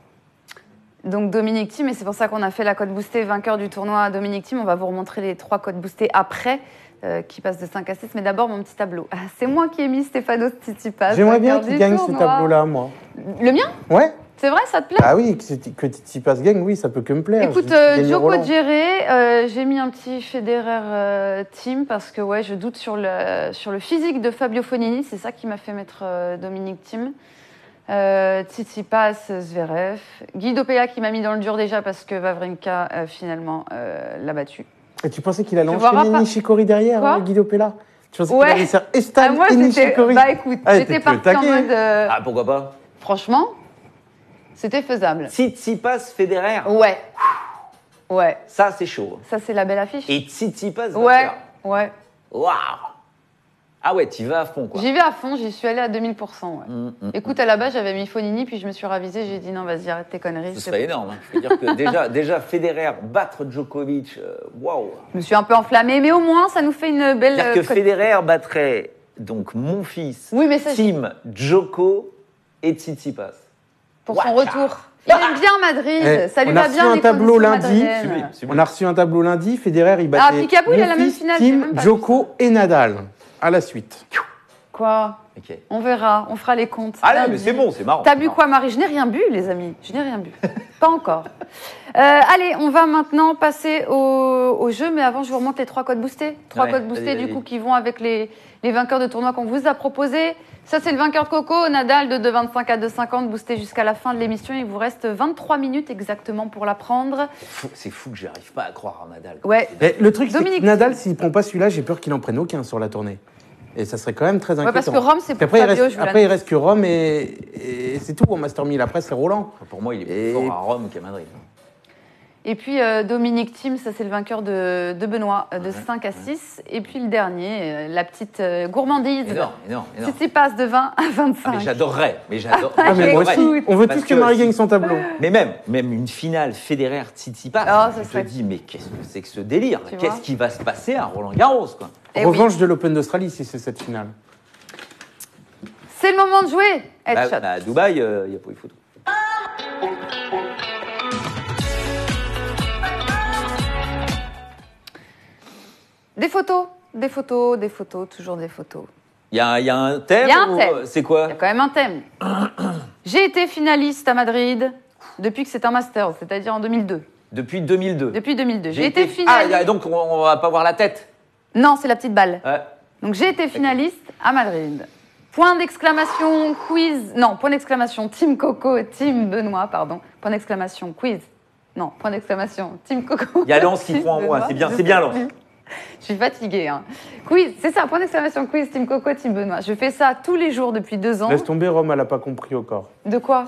Donc Dominic Thiem, et c'est pour ça qu'on a fait la cote boostée vainqueur du tournoi Dominic Thiem. On va vous remontrer les 3 cotes boostées après, qui passent de 5 à 6. Mais d'abord, mon petit tableau. Ah, c'est moi qui ai mis Stefanos Tsitsipas. J'aimerais bien qu'il gagne ce tableau-là, moi. Le mien ? Ouais. C'est vrai, ça te plaît ? Ah oui, que Tsitsipas gagne, oui, ça peut que me plaire. Écoute, Djoko Djere, j'ai mis un petit Federer Thiem parce que ouais, je doute sur le physique de Fabio Fognini. C'est ça qui m'a fait mettre Dominic Thiem. Tsitsipas, Zverev. Guido Pella qui m'a mis dans le dur déjà parce que Wawrinka finalement l'a battu. Et tu pensais qu'il allait enchaîner Nishikori derrière, hein, Guido Pella ? Tu pensais qu'il allait faire Estan et Nishikori ? Bah écoute, j'étais partie en mode... Ah, pourquoi pas ? Franchement, c'était faisable. Tsitsipas, Federer. Ouais. Ça, c'est chaud. Ça, c'est la belle affiche. Et Tsitsipas, ouais. Waouh. Ah ouais, t'y vas à fond, quoi. J'y vais à fond, j'y suis allée à 2000%. Ouais. Écoute, à la base, j'avais mis Fognini, puis je me suis ravisée, j'ai dit non, vas-y, arrête tes conneries. Ce serait énorme. Hein. Je veux dire que déjà Federer battre Djokovic, waouh. Je me suis un peu enflammée, mais au moins, ça nous fait une belle... C'est-à-dire que Federer battrait donc mon fils, Thiem, Djoko et Tsitsipas. Pour son retour. Il aime bien Madrid, ça lui va bien. On a reçu un tableau lundi. On a reçu un tableau lundi. Federer, il battait Picaboo, il a la même finale. Thiem, Djoko et Nadal. À la suite. Quoi ? On verra, on fera les comptes. Ah mais c'est bon, c'est marrant. T'as bu quoi, Marie ? Je n'ai rien bu, les amis. Je n'ai rien bu. Pas encore. Allez, on va maintenant passer au jeu, mais avant, je vous remonte les 3 codes boostés. 3 codes boostés, du coup, qui vont avec les vainqueurs de tournois qu'on vous a proposés. Ça, c'est le vainqueur de Coco, Nadal, de 2,25 à 2,50, boosté jusqu'à la fin de l'émission. Il vous reste 23 minutes exactement pour la prendre. C'est fou que j'arrive pas à croire en Nadal. Ouais. Mais le truc, c'est que Nadal, s'il prend pas celui-là, j'ai peur qu'il en prenne aucun sur la tournée. Et ça serait quand même très inquiétant. Ouais, parce que Rome, c'est pour Fabio. Après, il reste que Rome et c'est tout. En Master 1000, après, c'est Roland. Pour moi, il est plus fort à Rome qu'à Madrid. Et puis Dominic Thiem, ça c'est le vainqueur de Benoît, de 5 à 6. Et puis le dernier, la petite gourmandise. Énorme. Tsitsipas de 20 à 25. Ah, mais j'adorerais. Mais moi aussi. On veut tous que Marie gagne son tableau. Mais même une finale Federer-Tsitsipas, je te dis, mais qu'est-ce que c'est que ce délire ? Qu'est-ce qui va se passer à Roland-Garros, quoi ? Revanche de l'Open d'Australie, si c'est cette finale. C'est le moment de jouer. À Dubaï, il n'y a pas eu photo. Des photos, toujours des photos. Il y a un thème. Il y a un thème. C'est quoi ? Il y a quand même un thème. J'ai été finaliste à Madrid depuis que c'est un master, c'est-à-dire en 2002. Depuis 2002. Depuis 2002. J'ai été finaliste. Ah, donc on va pas voir la tête. Non, c'est la petite balle. Ouais. Donc j'ai été finaliste à Madrid. Point d'exclamation, quiz. Non, point d'exclamation, Team Coco, Team Benoît, pardon. Point d'exclamation, quiz. Non, point d'exclamation, Team Coco. Il y a Lance qui croit en moi, c'est bien Lance. Je suis fatiguée. Hein. Quiz, c'est ça, point d'exclamation, quiz, Team Coco, Team Benoît. Je fais ça tous les jours depuis 2 ans. Laisse tomber, Rome, elle n'a pas compris encore. De quoi ?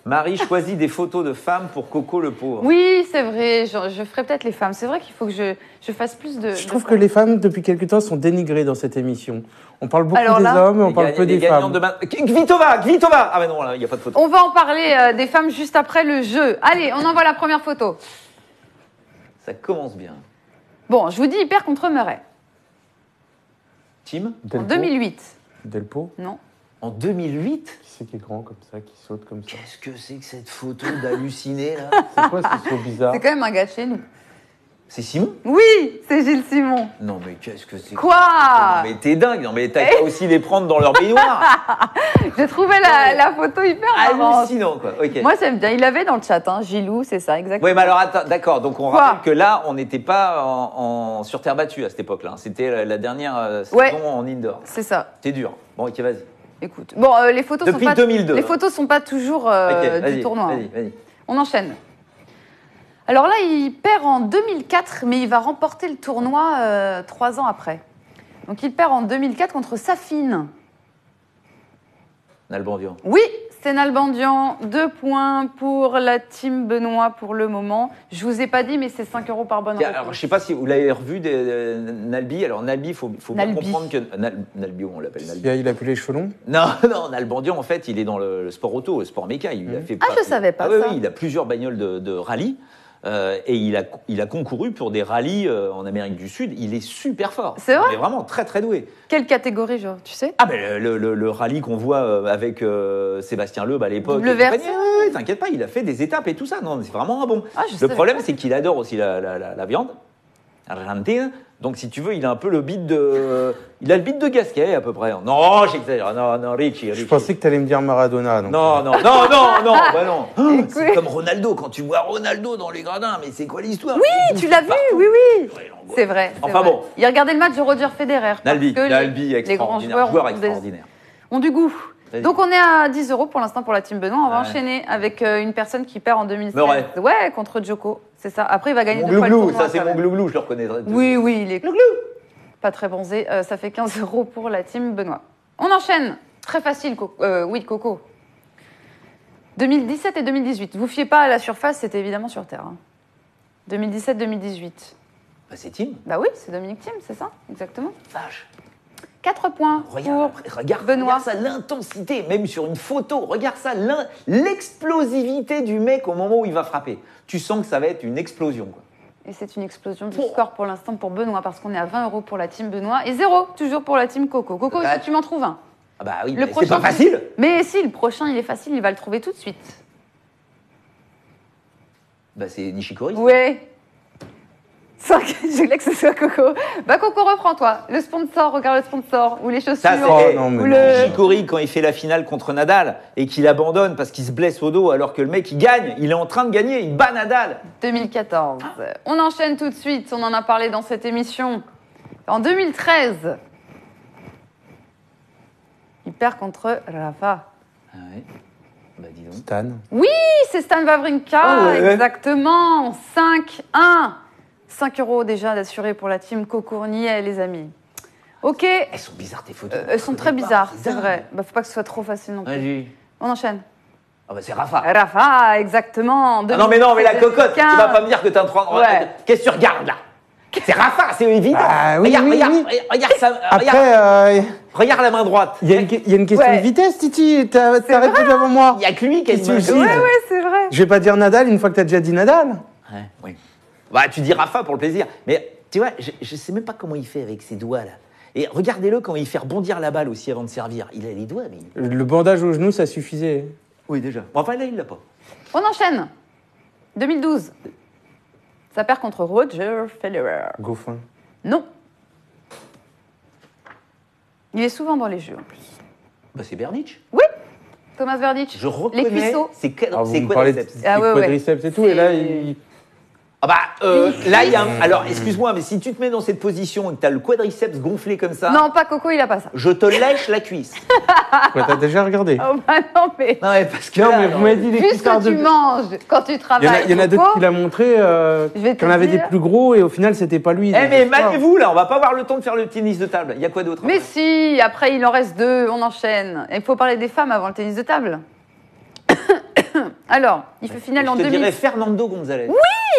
Marie choisit des photos de femmes pour Coco le pauvre. Oui, c'est vrai, je ferai peut-être les femmes. C'est vrai qu'il faut que je fasse plus de... Je trouve que les femmes, depuis quelque temps, sont dénigrées dans cette émission. On parle beaucoup des hommes, on parle peu des femmes. Kvitova. Ah mais non, il n'y a pas de photo. On va en parler des femmes juste après le jeu. Allez, on envoie la première photo. Ça commence bien. Bon, je vous dis hyper contre Murray. Tim En 2008. Delpo Non. En 2008 Qui c'est qui est grand comme ça, qui saute comme ça? Qu'est-ce que c'est que cette photo d'halluciné, là? C'est quoi ce saut bizarre? C'est quand même un gars de chez nous. C'est Simon? Oui, c'est Gilles Simon. Non, mais qu'est-ce que c'est? Quoi? Non, mais t'es dingue. Non, mais t'as qu'à aussi les prendre dans leur baignoire. J'ai trouvé la photo hyper marrante. Hallucinant, quoi. Ok. Moi, j'aime bien. Il avait dans le chat, hein, Gilou, c'est ça, exactement. Oui, mais alors, attends, d'accord. Donc, on rappelle que là, on n'était pas sur terre battue à cette époque-là. C'était la dernière saison en indoor. C'est ça. C'est dur. Bon, ok, vas-y. Écoute. Bon, les photos Depuis sont pas... 2002. Les photos sont pas toujours du tournoi. Vas-y. On enchaîne. Alors là, il perd en 2004, mais il va remporter le tournoi 3 ans après. Donc il perd en 2004 contre Safin. Nalbandian. Oui, Nalbandian, 2 points pour la team Benoît pour le moment. Je vous ai pas dit, mais c'est 5 € par bonne réponse. Alors, je sais pas si vous l'avez revu, Nalbi. Alors, Nalbi, il faut bien comprendre que... Nalbi, on l'appelle Nalbi. Il a plus les cheveux longs. Non, Nalbandian, en fait, il est dans le sport auto, le sport méca. Il a fait je savais pas ça. Oui, il a plusieurs bagnoles de rallye. Et il a concouru pour des rallyes en Amérique du Sud. Il est super fort. C'est vrai ? Il est vraiment très, très doué. Quelle catégorie, genre, tu sais ? Ah, ben le rallye qu'on voit avec Sébastien Loeb à l'époque. Le VRC. Oui, t'inquiète pas, il a fait des étapes et tout ça. Non, c'est vraiment un bon. Le problème, c'est qu'il adore aussi la viande argentine. Donc, si tu veux, il a un peu le beat de... Il a le beat de Gasquet, à peu près. Non, j'exagère. Non, Richie. Je pensais que tu allais me dire Maradona. Donc. Non. Bah non. C'est comme Ronaldo. Quand tu vois Ronaldo dans les gradins, mais c'est quoi l'histoire ? Oui, tu l'as vu, oui. C'est vrai. Enfin bon. Il regardait le match de Roger Federer. Nalbi, extraordinaire. Les grands joueurs extraordinaire. Ont du goût. Donc on est à 10 € pour l'instant pour la team Benoît. On va enchaîner avec une personne qui perd en 2016. Ouais, contre Djoko. C'est ça. Après, il va gagner 2 fois le tournoi. Ça, c'est mon glouglou, je le reconnais. Oui, il est glouglou. Pas très bronzé. Ça fait 15 € pour la team Benoît. On enchaîne. Très facile, Coco. 2017 et 2018. Vous fiez pas à la surface, c'était évidemment sur Terre. 2017-2018. Bah, c'est Tim. Bah oui, c'est Dominique Thiem, c'est ça, exactement. Vache. 4 points Regarde Benoît. Ça, l'intensité, même sur une photo. Regarde ça, l'explosivité du mec au moment où il va frapper. Tu sens que ça va être une explosion, quoi. Et c'est une explosion du score pour l'instant pour Benoît, parce qu'on est à 20 € pour la team Benoît et 0 toujours pour la team Coco. Coco, est-ce que tu m'en trouves un ? Ah bah oui, c'est pas facile. Mais si, le prochain, il est facile, il va le trouver tout de suite. Bah c'est Nishikori. Ouais. 5, je voulais que ce soit Coco. Bah Coco, reprends-toi. Le sponsor, regarde le sponsor. Ou les chaussures. Ça, c'est Nishikori, quand il fait la finale contre Nadal et qu'il abandonne parce qu'il se blesse au dos alors que le mec, il gagne. Il est en train de gagner, il bat Nadal. 2014. On enchaîne tout de suite. On en a parlé dans cette émission. En 2013, il perd contre Rafa. Ah ouais. Bah dis donc. Stan. Oui, c'est Stan Wawrinka. Exactement. 5-1. 5 € déjà d'assuré pour la team Cocournier, les amis. Ok. Elles sont bizarres tes photos. Elles sont très bizarres, c'est vrai. Bah, faut pas que ce soit trop facile non plus. Vas-y. On enchaîne. Ah bah c'est Rafa. Rafa, exactement. Ah non mais la cocotte, tu vas pas me dire que t'es en train de... Ouais. Qu'est-ce que tu regardes là ? C'est Rafa, c'est évident. Oui, regarde ça. Après, regarde la main droite. il y a une question de vitesse, Titi. T'as répondu avant moi. Il y a que lui qui a une main Ouais, c'est vrai. Je vais pas dire Nadal une fois que t'as déjà dit Nadal. Ouais, oui. Bah, tu dis Rafa pour le plaisir. Mais tu vois, je sais même pas comment il fait avec ses doigts là. Et regardez-le quand il fait rebondir la balle aussi avant de servir. Il a les doigts, mais... Le bandage au genou, ça suffisait. Oui, déjà. Bon, enfin, là, il l'a pas. On enchaîne. 2012. Ça perd contre Roger Federer. Goffin. Non. Il est souvent dans les jeux, en plus. Bah, c'est Berdych. Oui, Thomas Berdych. Je reconnais. Les cuisseaux. C'est vous parlez de quadriceps et tout, et là, il... Ah bah, là, il y a un... Alors, excuse-moi, mais si tu te mets dans cette position et que tu as le quadriceps gonflé comme ça... Non, pas Coco, il a pas ça. Je te lèche la cuisse. Ouais, t'as déjà regardé. Oh bah non, mais... Non, mais parce que... Non, mais vous m'avez dit des Vu ce que tu manges quand tu travailles, Il y en a d'autres qui l'a montré, qu'on avait des plus gros, et au final, c'était pas lui. Eh, mais maniez-vous, là, on va pas avoir le temps de faire le tennis de table. Il y a quoi d'autre? Mais si, après, il en reste 2, on enchaîne. Il faut parler des femmes avant le tennis de table. Alors, il fait finale en 2007. Je te dirais Fernando González.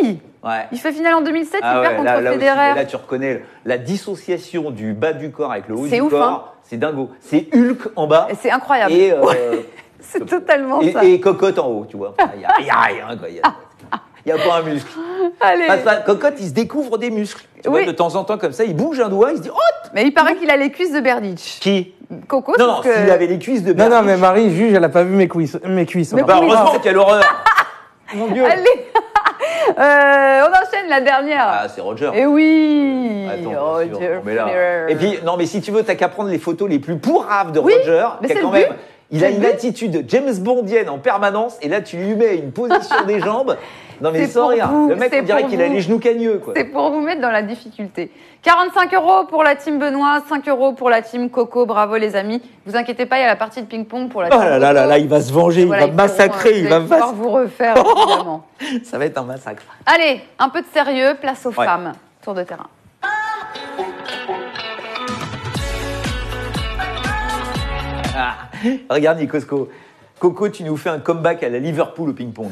Oui. Ouais. Il fait finale en 2007, il perd contre Federer. Là, tu reconnais la dissociation du bas du corps avec le haut C'est du ouf, corps. hein. C'est dingo. C'est Hulk en bas. C'est incroyable. Et, c'est totalement ça. Et Cocotte en haut, tu vois. Il n'y a rien, quoi. Il n'y a pas un muscle. Allez. Cocotte, il se découvre des muscles. Tu vois, de temps en temps, comme ça, il bouge un doigt, il se dit « Oh !» Mais il paraît qu'il a les cuisses de Berdych. Qui? Coco, Non, s'il avait les cuisses de Berdych. Non, mais Marie juge, elle a pas vu mes cuisses. Bah, heureusement, quelle horreur. Mon Dieu. Allez. On enchaîne la dernière. Ah, c'est Roger. Eh oui. Attends, Roger Federer. Et puis, non, mais si tu veux, t'as qu'à prendre les photos les plus pourraves de Roger. Mais qui a c'est quand le but. même, il a une attitude James Bondienne en permanence. Et là, tu lui mets une position des jambes. Non, mais sans rire. Le mec, on dirait qu'il a les genoux cagneux, quoi. C'est pour vous mettre dans la difficulté. 45 € pour la team Benoît, 5 € pour la team Coco. Bravo, les amis. Vous inquiétez pas, il y a la partie de ping-pong pour la team Oh là Coco. là, il va se venger, Voilà, il va massacrer, il va pouvoir vous refaire, évidemment. Ça va être un massacre. Allez, un peu de sérieux, place aux femmes. Tour de terrain. Ah, regarde, Nikosco. Coco, tu nous fais un comeback à la Liverpool au ping-pong.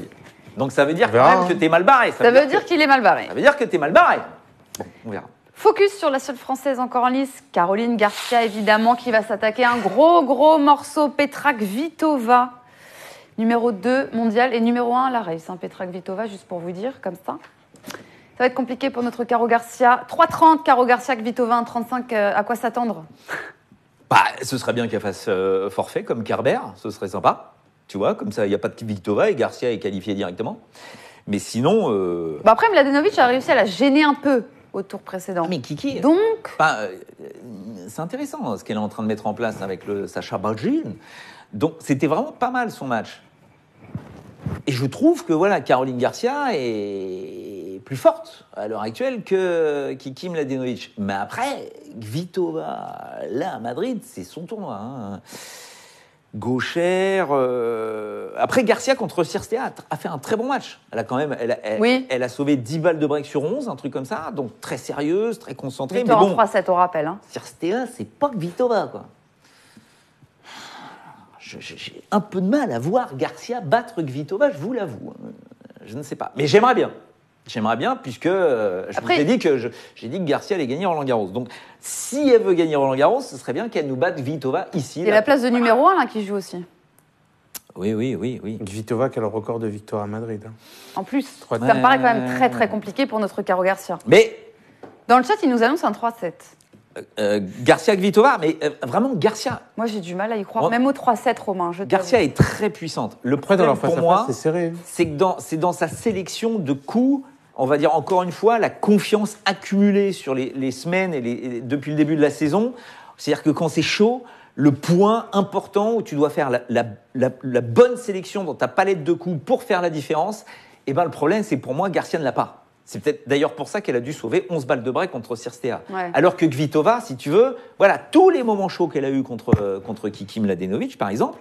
Donc ça veut dire On verra, quand même que t'es mal barré. Ça veut dire qu'il est mal barré. Ça veut dire que t'es mal barré. Bon, on verra. Focus sur la seule Française encore en lice, Caroline Garcia, évidemment, qui va s'attaquer à un gros morceau, Petra Kvitova. Numéro 2 mondial et numéro 1 à la race. Petra Kvitova, juste pour vous dire, comme ça. Ça va être compliqué pour notre Caro Garcia. 3,30, Caro Garcia, Kvitova, 1,35. À quoi s'attendre? Bah, ce serait bien qu'elle fasse forfait comme Kerber, ce serait sympa. Tu vois, comme ça, il n'y a pas de Kvitova et Garcia est qualifiée directement. Mais sinon... Bah après, Mladenovic a réussi à la gêner un peu au tour précédent. Mais Kiki... Donc... c'est intéressant ce qu'elle est en train de mettre en place avec le Sacha Balgin. Donc, c'était vraiment pas mal son match. Et je trouve que voilà, Caroline Garcia est plus forte à l'heure actuelle que Kiki Mladenovic. Mais après, Kvitova, là à Madrid, c'est son tournoi. Hein. Gauchère. Après, Garcia contre Cirstea a fait un très bon match. Elle a quand même, elle a sauvé 10 balles de break sur 11, un truc comme ça. Donc très sérieuse, très concentrée. Victoire mais bon, en 3-7 au rappel. Hein. Cirstea, c'est pas Kvitova, quoi. J'ai un peu de mal à voir Garcia battre Kvitova, je vous l'avoue. Je ne sais pas. Mais j'aimerais bien. J'aimerais bien, puisque vous ai dit que Garcia allait gagner Roland-Garros. Donc, si elle veut gagner Roland-Garros, ce serait bien qu'elle nous batte Kvitova ici. C'est la place de numéro 1 là, qui joue aussi. Oui. Kvitova qui a le record de victoire à Madrid. En plus, ça me paraît quand même très compliqué pour notre Caro Garcia. Mais... Dans le chat, il nous annonce un 3-7. Garcia Kvitova, mais vraiment Garcia. Moi, j'ai du mal à y croire, même au 3-7, Romain. Garcia est très puissante. Le problème pour moi, c'est que c'est dans sa sélection de coups, on va dire encore une fois, la confiance accumulée sur les semaines et depuis le début de la saison. C'est-à-dire que quand c'est chaud, le point important où tu dois faire la bonne sélection dans ta palette de coups pour faire la différence, et ben le problème, c'est pour moi, Garcia ne l'a pas. C'est peut-être d'ailleurs pour ça qu'elle a dû sauver 11 balles de break contre Cirstea. Ouais. Alors que Kvitova, si tu veux, voilà, tous les moments chauds qu'elle a eu contre Kiki Mladenovic, par exemple,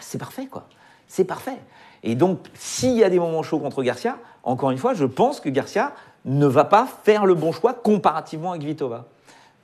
c'est parfait, quoi. C'est parfait. Et donc, s'il y a des moments chauds contre Garcia, encore une fois, je pense que Garcia ne va pas faire le bon choix comparativement à Kvitova.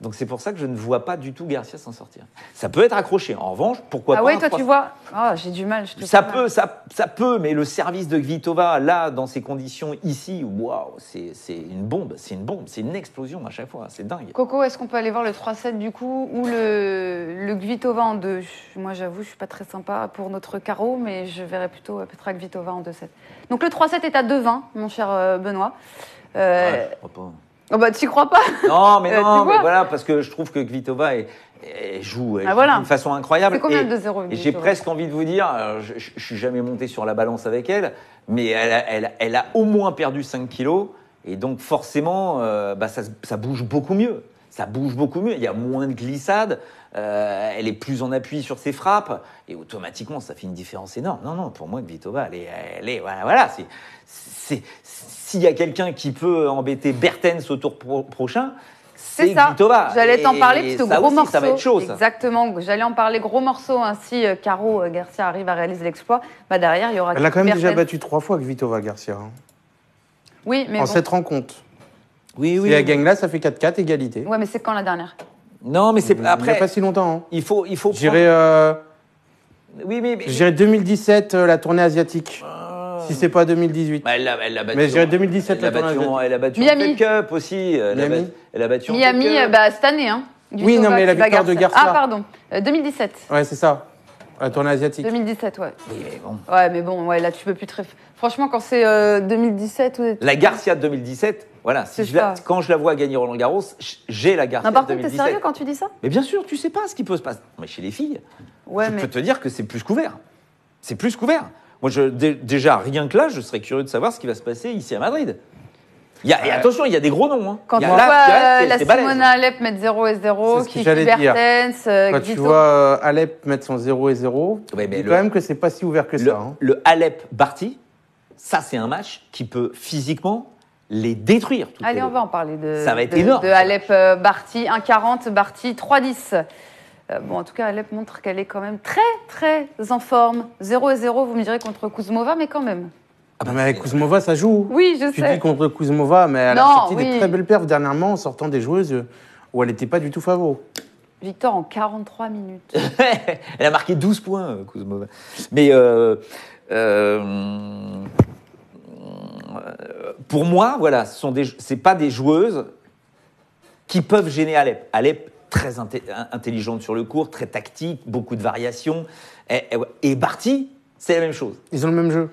Donc c'est pour ça que je ne vois pas du tout Garcia s'en sortir. Ça peut être accroché. En revanche, pourquoi pas... Ah oui, toi tu vois... j'ai du mal. Ça peut, mais le service de Kvitova, là, dans ces conditions ici, waouh, c'est une bombe, c'est une explosion à chaque fois, c'est dingue. Coco, est-ce qu'on peut aller voir le 3-7 du coup, ou le Kvitova en 2? Moi j'avoue, je suis pas très sympa pour notre Caro, mais je verrais plutôt Petra Kvitova en 2-7. Donc le 3-7 est à 2-20, mon cher Benoît. Je crois pas. Oh bah tu crois pas? Non, mais voilà, parce que je trouve que Kvitova joue d'une façon incroyable. C'est combien de 2-0? Et j'ai presque envie de vous dire, je suis jamais monté sur la balance avec elle, mais elle a au moins perdu 5 kilos, et donc forcément, ça bouge beaucoup mieux. Ça bouge beaucoup mieux, il y a moins de glissades, elle est plus en appui sur ses frappes, et automatiquement, ça fait une différence énorme. Non, pour moi, Kvitova, elle est voilà, s'il y a quelqu'un qui peut embêter Bertens au tour prochain, c'est Kvitova. J'allais t'en parler, plutôt gros morceau. Ça va être chaud, ça. Exactement, j'allais en parler, gros morceau. Si Caro Garcia arrive à réaliser l'exploit, derrière, il y aura... Elle a quand même déjà battu 3 fois Kvitova Garcia. Hein. Oui, mais en cette rencontre. Oui. Si elle gagne là, ça fait 4-4, égalité. Ouais, mais c'est quand la dernière? Non, mais c'est après... Il n'y a pas si longtemps. Hein. Il faut J'irais... Oui, mais... J'irais 2017, la tournée asiatique. Si c'est pas 2018. Elle l'a battu. Mais je dirais 2017. Elle a battu Miami. en Fed Cup aussi. Elle a battu Miami, cette année. Hein, oui, non, mais la victoire de Garcia. Ah, pardon. 2017. Ouais, c'est ça. La tournée asiatique. 2017, ouais. Oui, mais bon. Ouais, mais bon, là, tu peux plus très... Franchement, quand c'est 2017... La Garcia de 2017, voilà. Quand je la vois gagner Roland-Garros, j'ai la Garcia de 2017. Par contre, t'es sérieux quand tu dis ça? Mais bien sûr, tu sais pas ce qui peut se passer. Mais chez les filles, je peux te dire que c'est plus couvert. C'est plus couvert. Moi, déjà, rien que là, je serais curieux de savoir ce qui va se passer ici à Madrid. Et attention, il y a des gros noms. Hein. Quand tu vois la Simona Alep mettre 0 et 0, Kiki Bertens, Quand tu vois Alep mettre son 0 et 0, tu dis quand même que c'est pas si ouvert que ça. Hein. Le Alep-Barty, ça, c'est un match qui peut physiquement les détruire. Allez, on va en parler ça va être énorme. De Alep-Barty, 1,40, Barty, 3,10. En tout cas, Alep montre qu'elle est quand même très, très en forme. 0 et 0, vous me direz, contre Kuzmova, mais quand même. Mais avec Kuzmova, ça joue. Oui, je sais. Tu dis contre Kuzmova, mais elle a sorti des très belles perfs dernièrement en sortant des joueuses où elle n'était pas du tout favori. Victoire en 43 minutes. Elle a marqué 12 points, Kuzmova. Mais pour moi, voilà, c'est pas des joueuses qui peuvent gêner Alep. Alep, très intelligente sur le court, très tactique, beaucoup de variations. Et Barty, c'est la même chose. Ils ont le même jeu.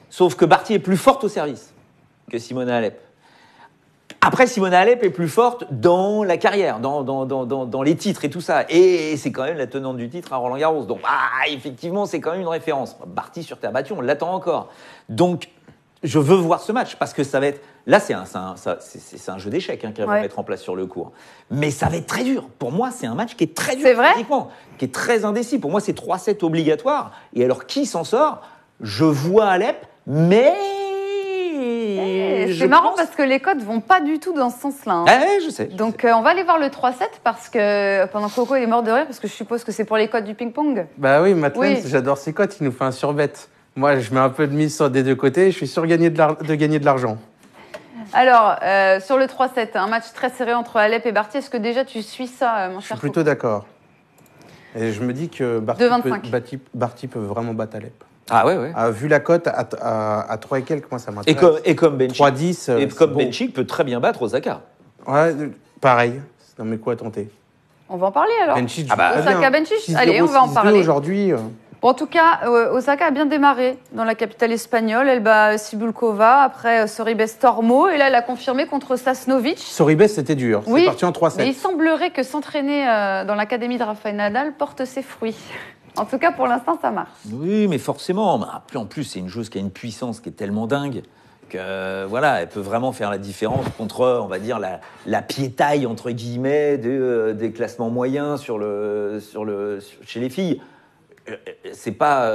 Sauf que Barty est plus forte au service que Simona Alep. Après, Simona Alep est plus forte dans la carrière, dans les titres et tout ça. Et c'est quand même la tenante du titre à Roland-Garros. Donc, effectivement, c'est quand même une référence. Barty sur terre battue, on l'attend encore. Donc, je veux voir ce match parce que ça va être... Là, c'est un jeu d'échecs qu'elle va mettre en place sur le court. Mais ça va être très dur. Pour moi, c'est un match qui est très dur physiquement, qui est très indécis. Pour moi, c'est 3-7 obligatoires. Et alors, qui s'en sort? Je vois Alep, mais... C'est marrant parce que les codes vont pas du tout dans ce sens-là. Hein. Ouais, je sais. Donc, on va aller voir le 3-7 parce que pendant que Coco est mort de rire, parce que je suppose que c'est pour les codes du ping-pong. Bah oui, Matt Lenz, j'adore ses cotes. Il nous fait un surbet. Moi, je mets un peu de mise sur des deux côtés. Je suis sûr de gagner de l'argent. Alors, sur le 3-7, un match très serré entre Alep et Barty. Est-ce que déjà tu suis ça, mon cher Coco ? Je suis plutôt d'accord. Et je me dis que Barty peut vraiment battre Alep. Ah ouais. Vu la cote à 3 et quelques, moi ça m'intéresse. Et comme Benchik. 3-10. Et comme Benchik peut très bien battre Osaka. Ouais, pareil. Non mais quoi tenter? On va en parler alors. Benchik, Osaka Benchik. Allez, on va en parler. Aujourd'hui. Bon, en tout cas, Osaka a bien démarré dans la capitale espagnole. Elle bat Cibulkova, après Sorribes Tormo. Et là, elle a confirmé contre Sasnovic. Sorribes, c'était dur. Oui, c'est parti en 3-7. Mais il semblerait que s'entraîner dans l'académie de Rafael Nadal porte ses fruits. En tout cas, pour l'instant, ça marche. Oui, mais forcément. En plus, c'est une joueuse qui a une puissance qui est tellement dingue que voilà, elle peut vraiment faire la différence contre, on va dire, la piétaille entre guillemets des classements moyens chez les filles. C'est pas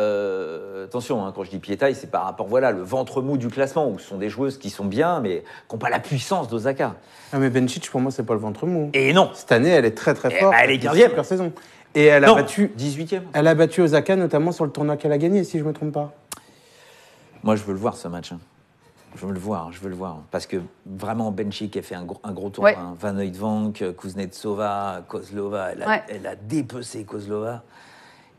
attention, quand je dis piétaille, c'est par rapport le ventre mou du classement où ce sont des joueuses qui sont bien, mais qui n'ont pas la puissance d'Osaka. Ah mais Benchik, pour moi, c'est pas le ventre mou. Et non. Cette année, elle est très très forte. Elle est 15e. Super saison. Et elle a battu 18e. Elle a battu Osaka notamment sur le tournoi qu'elle a gagné, si je me trompe pas. Moi, je veux le voir ce match. Je veux le voir. Parce que vraiment, Benchik a fait un gros tournoi. Ouais. Van Uytvanck, Kuznetsova, Kozlova. Elle a dépecé Kozlova.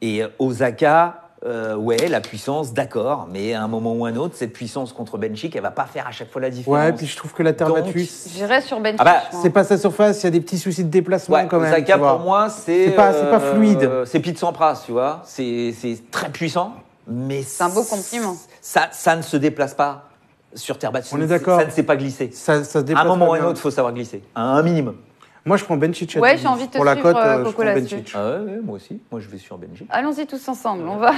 Et Osaka, la puissance, d'accord. Mais à un moment ou un autre, cette puissance contre Benchik, elle va pas faire à chaque fois la différence. Ouais, puis je trouve que la terre battue... J'irais sur Benchik. C'est pas sa surface, il y a des petits soucis de déplacement quand même. Osaka, pour moi, c'est pas fluide. C'est Pete Sampras, tu vois. C'est très puissant, mais... C'est un beau compliment. Ça ne se déplace pas sur terre battue. On est d'accord. Ça ne s'est pas glissé. Ça se déplace à un moment ou un autre, il faut savoir glisser. À un minimum. Moi, je prends Benchik. Ouais, j'ai envie de te pour la suivre, cote, Coco, là-dessus. Ah ouais, moi aussi. Moi, je vais sur Benchik. Allons-y tous ensemble, on va.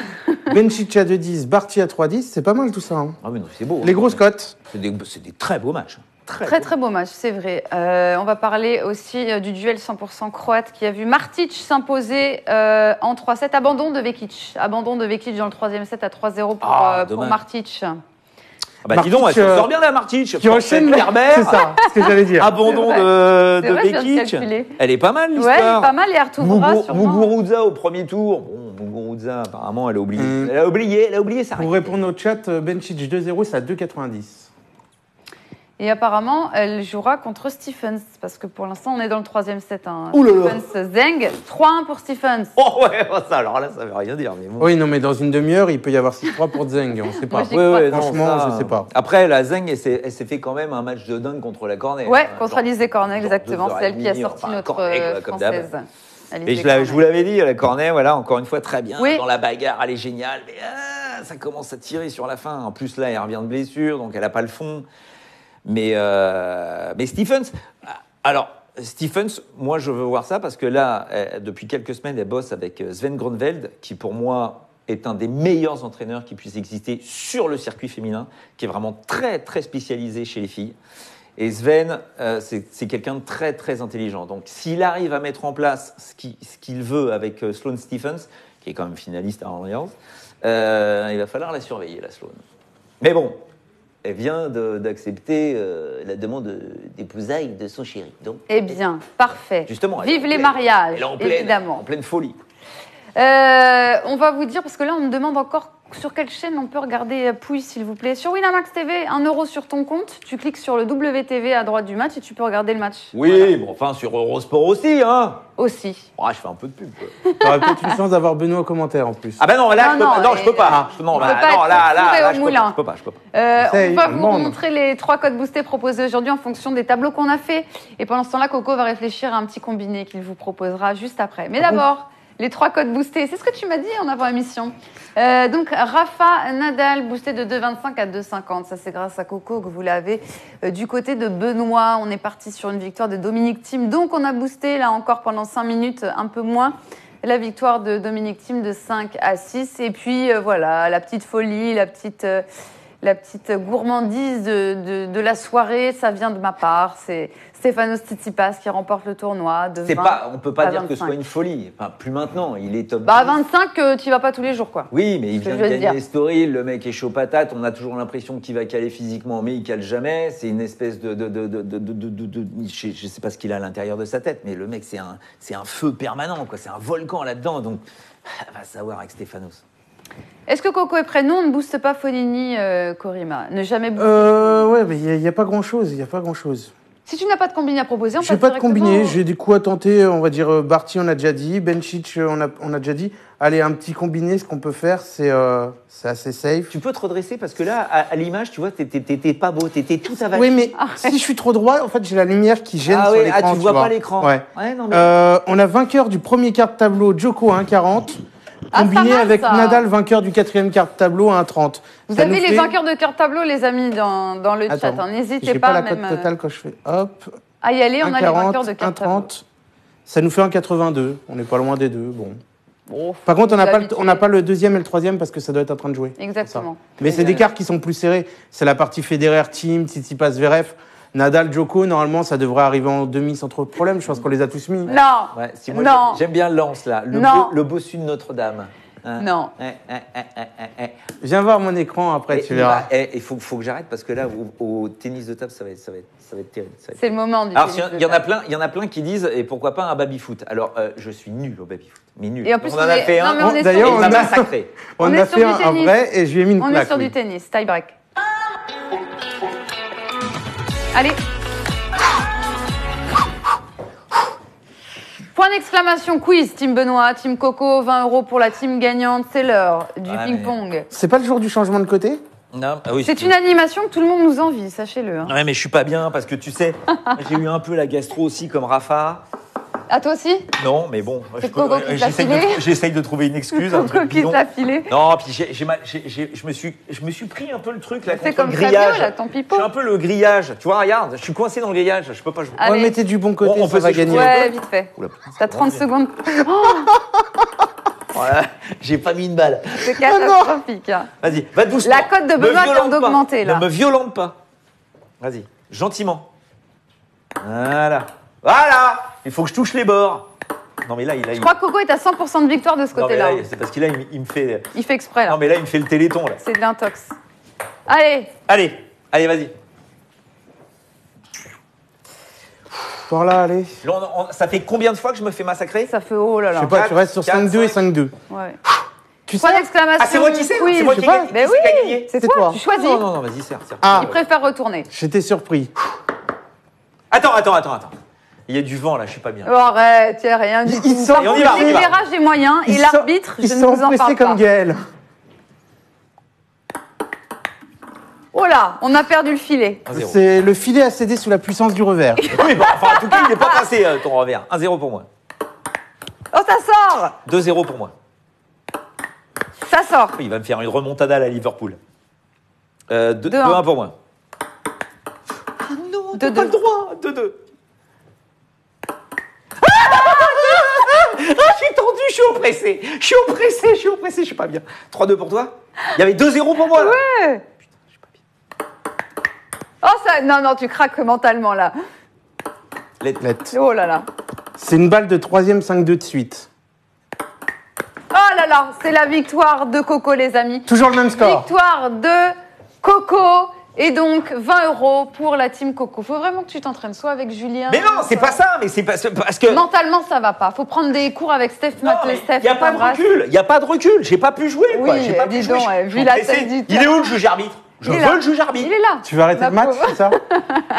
Benchik à 2-10, Barty à 3-10, c'est pas mal tout ça. Hein. Ah mais non, c'est beau. Les grosses cotes. C'est des très beaux matchs. Très beau match, c'est vrai. On va parler aussi du duel 100% croate qui a vu Martic s'imposer en 3-7. Abandon de Vekic dans le troisième set à 3-0 pour Martic. Dis donc, elle se sort bien la Martic. Qui enchaîne Kerber. C'est ça, ce que j'allais dire. Abandon de Vekic. Elle est pas mal, l'histoire. Ouais, elle est pas mal, et Artouvra sûrement. Muguruza au premier tour. Bon, Muguruza, apparemment, elle a oublié. Elle a oublié ça. Pour répondre au chat, Benchik 2-0, c'est à 2,90. Et apparemment, elle jouera contre Stephens, parce que pour l'instant, on est dans le troisième set. Hein. Stephens Zeng, 3-1 pour Stephens. Oh ouais, alors là, ça veut rien dire. Mais bon. Oui, non, mais dans une demi-heure, il peut y avoir 6-3 pour Zeng, on ne sait pas. Franchement, je ne sais pas. Après, la Zeng, elle s'est fait quand même un match de dingue contre la Cornet. Ouais, contre Alizé Cornet, exactement. C'est elle qui a sorti notre française. Et je vous l'avais dit, la Cornet, encore une fois, très bien. Dans la bagarre, elle est géniale. Mais ça commence à tirer sur la fin. En plus, là, elle revient de blessure, donc elle n'a pas le fond. Mais Stephens, Stephens, moi je veux voir ça parce que là, depuis quelques semaines, elle bosse avec Sven Gronveld, qui pour moi est un des meilleurs entraîneurs qui puisse exister sur le circuit féminin, qui est vraiment très très spécialisé chez les filles. Et Sven, c'est quelqu'un de très très intelligent. Donc s'il arrive à mettre en place ce qu'il veut avec Sloane Stephens, qui est quand même finaliste à Roland-Garros, il va falloir la surveiller, la Sloane. Mais bon. Elle vient d'accepter la demande d'épousailles de son chéri. Donc, bien, parfait. Justement, vive les mariages, elle est évidemment. en pleine folie. On va vous dire, parce que là, on me demande encore Sur quelle chaîne on peut regarder Pouille, s'il vous plaît? Sur Winamax TV, 1 € sur ton compte. Tu cliques sur le WTV à droite du match et tu peux regarder le match. Oui, Voilà. bon, enfin, sur Eurosport aussi, hein. Aussi. Oh, je fais un peu de pub, quoi. T'aurais peut-être une chance d'avoir Benoît au commentaire en plus. Ah bah non, là, je peux pas. Non, je peux pas. on peut pas être fourré au je moulin. peux pas. Essaye, On va tout le vous monde. montrer les 3 codes boostés proposés aujourd'hui en fonction des tableaux qu'on a fait. Et pendant ce temps-là, Coco va réfléchir à un petit combiné qu'il vous proposera juste après. Mais d'abord, les 3 codes boostés. C'est ce que tu m'as dit en avant-émission. Donc, Rafa Nadal boosté de 2,25 à 2,50. Ça, c'est grâce à Coco que vous l'avez. Du côté de Benoît, on est parti sur une victoire de Dominic Thiem. Donc, on a boosté, là encore, pendant 5 minutes, un peu moins. La victoire de Dominic Thiem de 5 à 6. Et puis, voilà, la petite folie, la petite gourmandise de la soirée, ça vient de ma part. C'est Stefanos Tsitsipas qui remporte le tournoi de 20 on peut pas à dire que ce 25. soit une folie. Enfin, plus maintenant, il est top 10. Bah, à 25, tu y vas pas tous les jours, quoi. Oui, mais il Ce que vient je de veux gagner dire. l'Estoril, le mec est chaud patate, on a toujours l'impression qu'il va caler physiquement, mais il cale jamais. C'est une espèce je sais pas ce qu'il a à l'intérieur de sa tête, mais le mec, c'est un feu permanent, quoi. C'est un volcan là-dedans, donc va savoir avec Stefanos. Est-ce que Coco est prêt? Non, on ne booste pas Fonini, Korima. Ne jamais booster. Ouais, mais il n'y a pas grand-chose. Il n'y a pas grand-chose. Si tu n'as pas de combiné à proposer, on Je passe n'ai pas de directement combiné. au- J'ai des coups à tenter. On va dire Barty, on a déjà dit. Benčić, on a déjà dit. Allez, un petit combiné, ce qu'on peut faire, c'est assez safe. Tu peux te redresser parce que là, à l'image, tu vois, t'étais pas beau, t'étais tout avachi. Oui, mais si je suis trop droit, en fait, j'ai la lumière qui gêne Ah sur oui, l'écran. tu vois pas l'écran. Ouais. Non, mais... On a vainqueur du premier quart de tableau, Djoko à 1,40. Ah, Combiné ça va, avec ça. Nadal, vainqueur du quatrième quart de tableau à 1,30. Vous Ça avez nous les fait- vainqueurs de carte tableau, les amis, dans le chat. Attends, hein. N'hésitez j'ai pas, pas la même cote totale quand je fais hop. à y aller. On a les vainqueurs de 1,40, carte tableau. 1,30. Ça nous fait 1,82. On n'est pas loin des deux. Bon. Bon, Par contre, on n'a habitué. pas le deuxième et le troisième parce que ça doit être en train de jouer. Exactement. Mais c'est des cartes qui sont plus serrées. C'est la partie Federer, Thiem, Tsitsipas, Zverev. Nadal, Djoko, normalement, ça devrait arriver en demi sans trop de problème. Je pense qu'on les a tous mis. Non. Ouais, si moi, Non. j'aime bien le lance, là. Non. Le bossu de Notre-Dame. Hein. Non. Viens voir mon écran après, tu verras. Il faut que j'arrête parce que là, au tennis de table, ça va être terrible. C'est le moment du Alors, tennis de il y table. en a plein qui disent, et pourquoi pas un baby-foot. Alors, je suis nul au baby-foot, mais nul. Et en plus, on en a fait un, non, mais on est D'ailleurs, et il sur m'a du- massacré. On est a sur fait du un tennis. vrai et je lui ai mis une On claque. est sur oui. du tennis, tie break. Allez. Point d'exclamation quiz, Team Benoît, Team Coco, 20 € pour la team gagnante. C'est l'heure du Ouais, ping-pong. C'est pas le jour du changement de côté? Non, ah oui, C'est une animation que tout le monde nous envie, sachez-le. hein. Ouais, mais je suis pas bien parce que tu sais, j'ai eu un peu la gastro aussi comme Rafa. À toi aussi? Non, mais bon, C'est Coco qui te l'a filé. j'essaye de trouver une excuse. un Coco truc qui bidon. te l'a filé. Non, puis je me suis pris un peu le truc là C'est contre comme le Fabio, grillage. là, ton pipeau. Je suis un peu le grillage. Tu vois, regarde, je suis coincé dans le grillage. Je peux pas jouer. On va Allez. le mettre du bon côté, On ça peut va s'échauffer. gagner. Ouais, vite fait. Oula, putain, T'as 30 secondes. Voilà, j'ai pas mis une balle. C'est catastrophique. hein. Vas-y, va doucement. La cote de Ne Benoît vient violente pas. d'augmenter, là. Ne me violente pas. Vas-y, gentiment. Voilà. Voilà. Il faut que je touche les bords. Non, mais là, Je crois que Coco est à 100% de victoire de ce Non, mais côté-là. là, c'est parce qu'il là, il me fait. Il fait exprès, là. Non, mais là, il me fait le téléthon, là. C'est de l'intox. Allez, Allez, vas-y. Par là, allez. Là, ça fait combien de fois que je me fais massacrer? ça fait oh là Je là. sais pas, tu 4, restes sur 4, 5-2 et 5. 5-2. Ouais. Tu sais Point d'exclamation. Ah, c'est moi qui sais, oui, c'est moi je qui sais pas. gagne. Mais Qui c'est qui a oui, gagné c'est C'est toi. toi. Tu choisis. Non, vas-y, serre. Ah, Il préfère retourner. j'étais surpris. Attends. Il y a du vent, là, je suis pas bien. Oh, arrête, y a rien du Ils tout. sont- Par Et on y contre, va, on y va. l'éclairage est moyen et l'arbitre, je Ils ne sont vous en pressés parle comme pas. Gaël. Oh là, on a perdu le filet. 1-0. C'est le filet a cédé sous la puissance du revers. Oui, bon, enfin, en tout cas, il n'est pas passé, ton revers. 1-0 pour moi. Oh, ça sort. 2-0 pour moi. Ça sort. Il va me faire une remontada à la Liverpool. 2-1. 2-1 pour moi. Ah non, t'as 2-2. pas le droit. 2-2. Ah, je suis tendu, je suis oppressé, je suis pas bien. 3-2 pour toi. Il y avait 2-0 pour moi, là. Ouais. Oh, ça. Non, tu craques mentalement, là. Let. Oh là là. C'est une balle de 3e 5-2 de suite. Oh là là, c'est la victoire de Coco, les amis. Toujours le même score. Victoire de Coco Et donc, 20 € pour la team Coco. Faut vraiment que tu t'entraînes soit avec Julien. Mais non, c'est pas ça, mais c'est parce que. Mentalement, ça va pas. Faut prendre des cours avec Steph. Il n'y a pas de recul. Il n'y a pas de recul. J'ai pas pu jouer. Oui, quoi. J'ai pas pu jouer. Vu la tête du Il est où le juge arbitre? Je veux le juge arbitre. Il est là. Tu veux arrêter le match, c'est ça?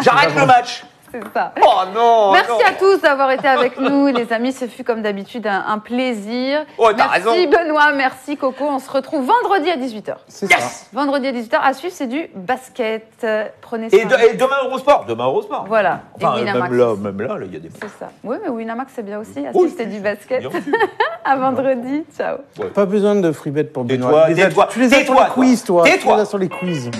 J'arrête le match. C'est ça. Oh non. Merci à tous d'avoir été avec nous, les amis. Ce fut comme d'habitude un plaisir. Oh, t'as merci raison. Benoît, merci Coco. On se retrouve vendredi à 18h. C'est ça. Vendredi à 18h. À suivre, c'est du basket. Prenez Et soin. demain Eurosport. Voilà. Enfin, Et Winamax. même là, il y a des. C'est ça. Oui, mais Winamax, c'est bien aussi. À Oui, suivre, c'est du basket. bien sûr. À vendredi. Ciao. Pas besoin de free bet pour Tais-toi, Benoît. tais-toi, Tu les as sur les tais-toi, quiz, toi. tais-toi. Tu les as sur les quiz.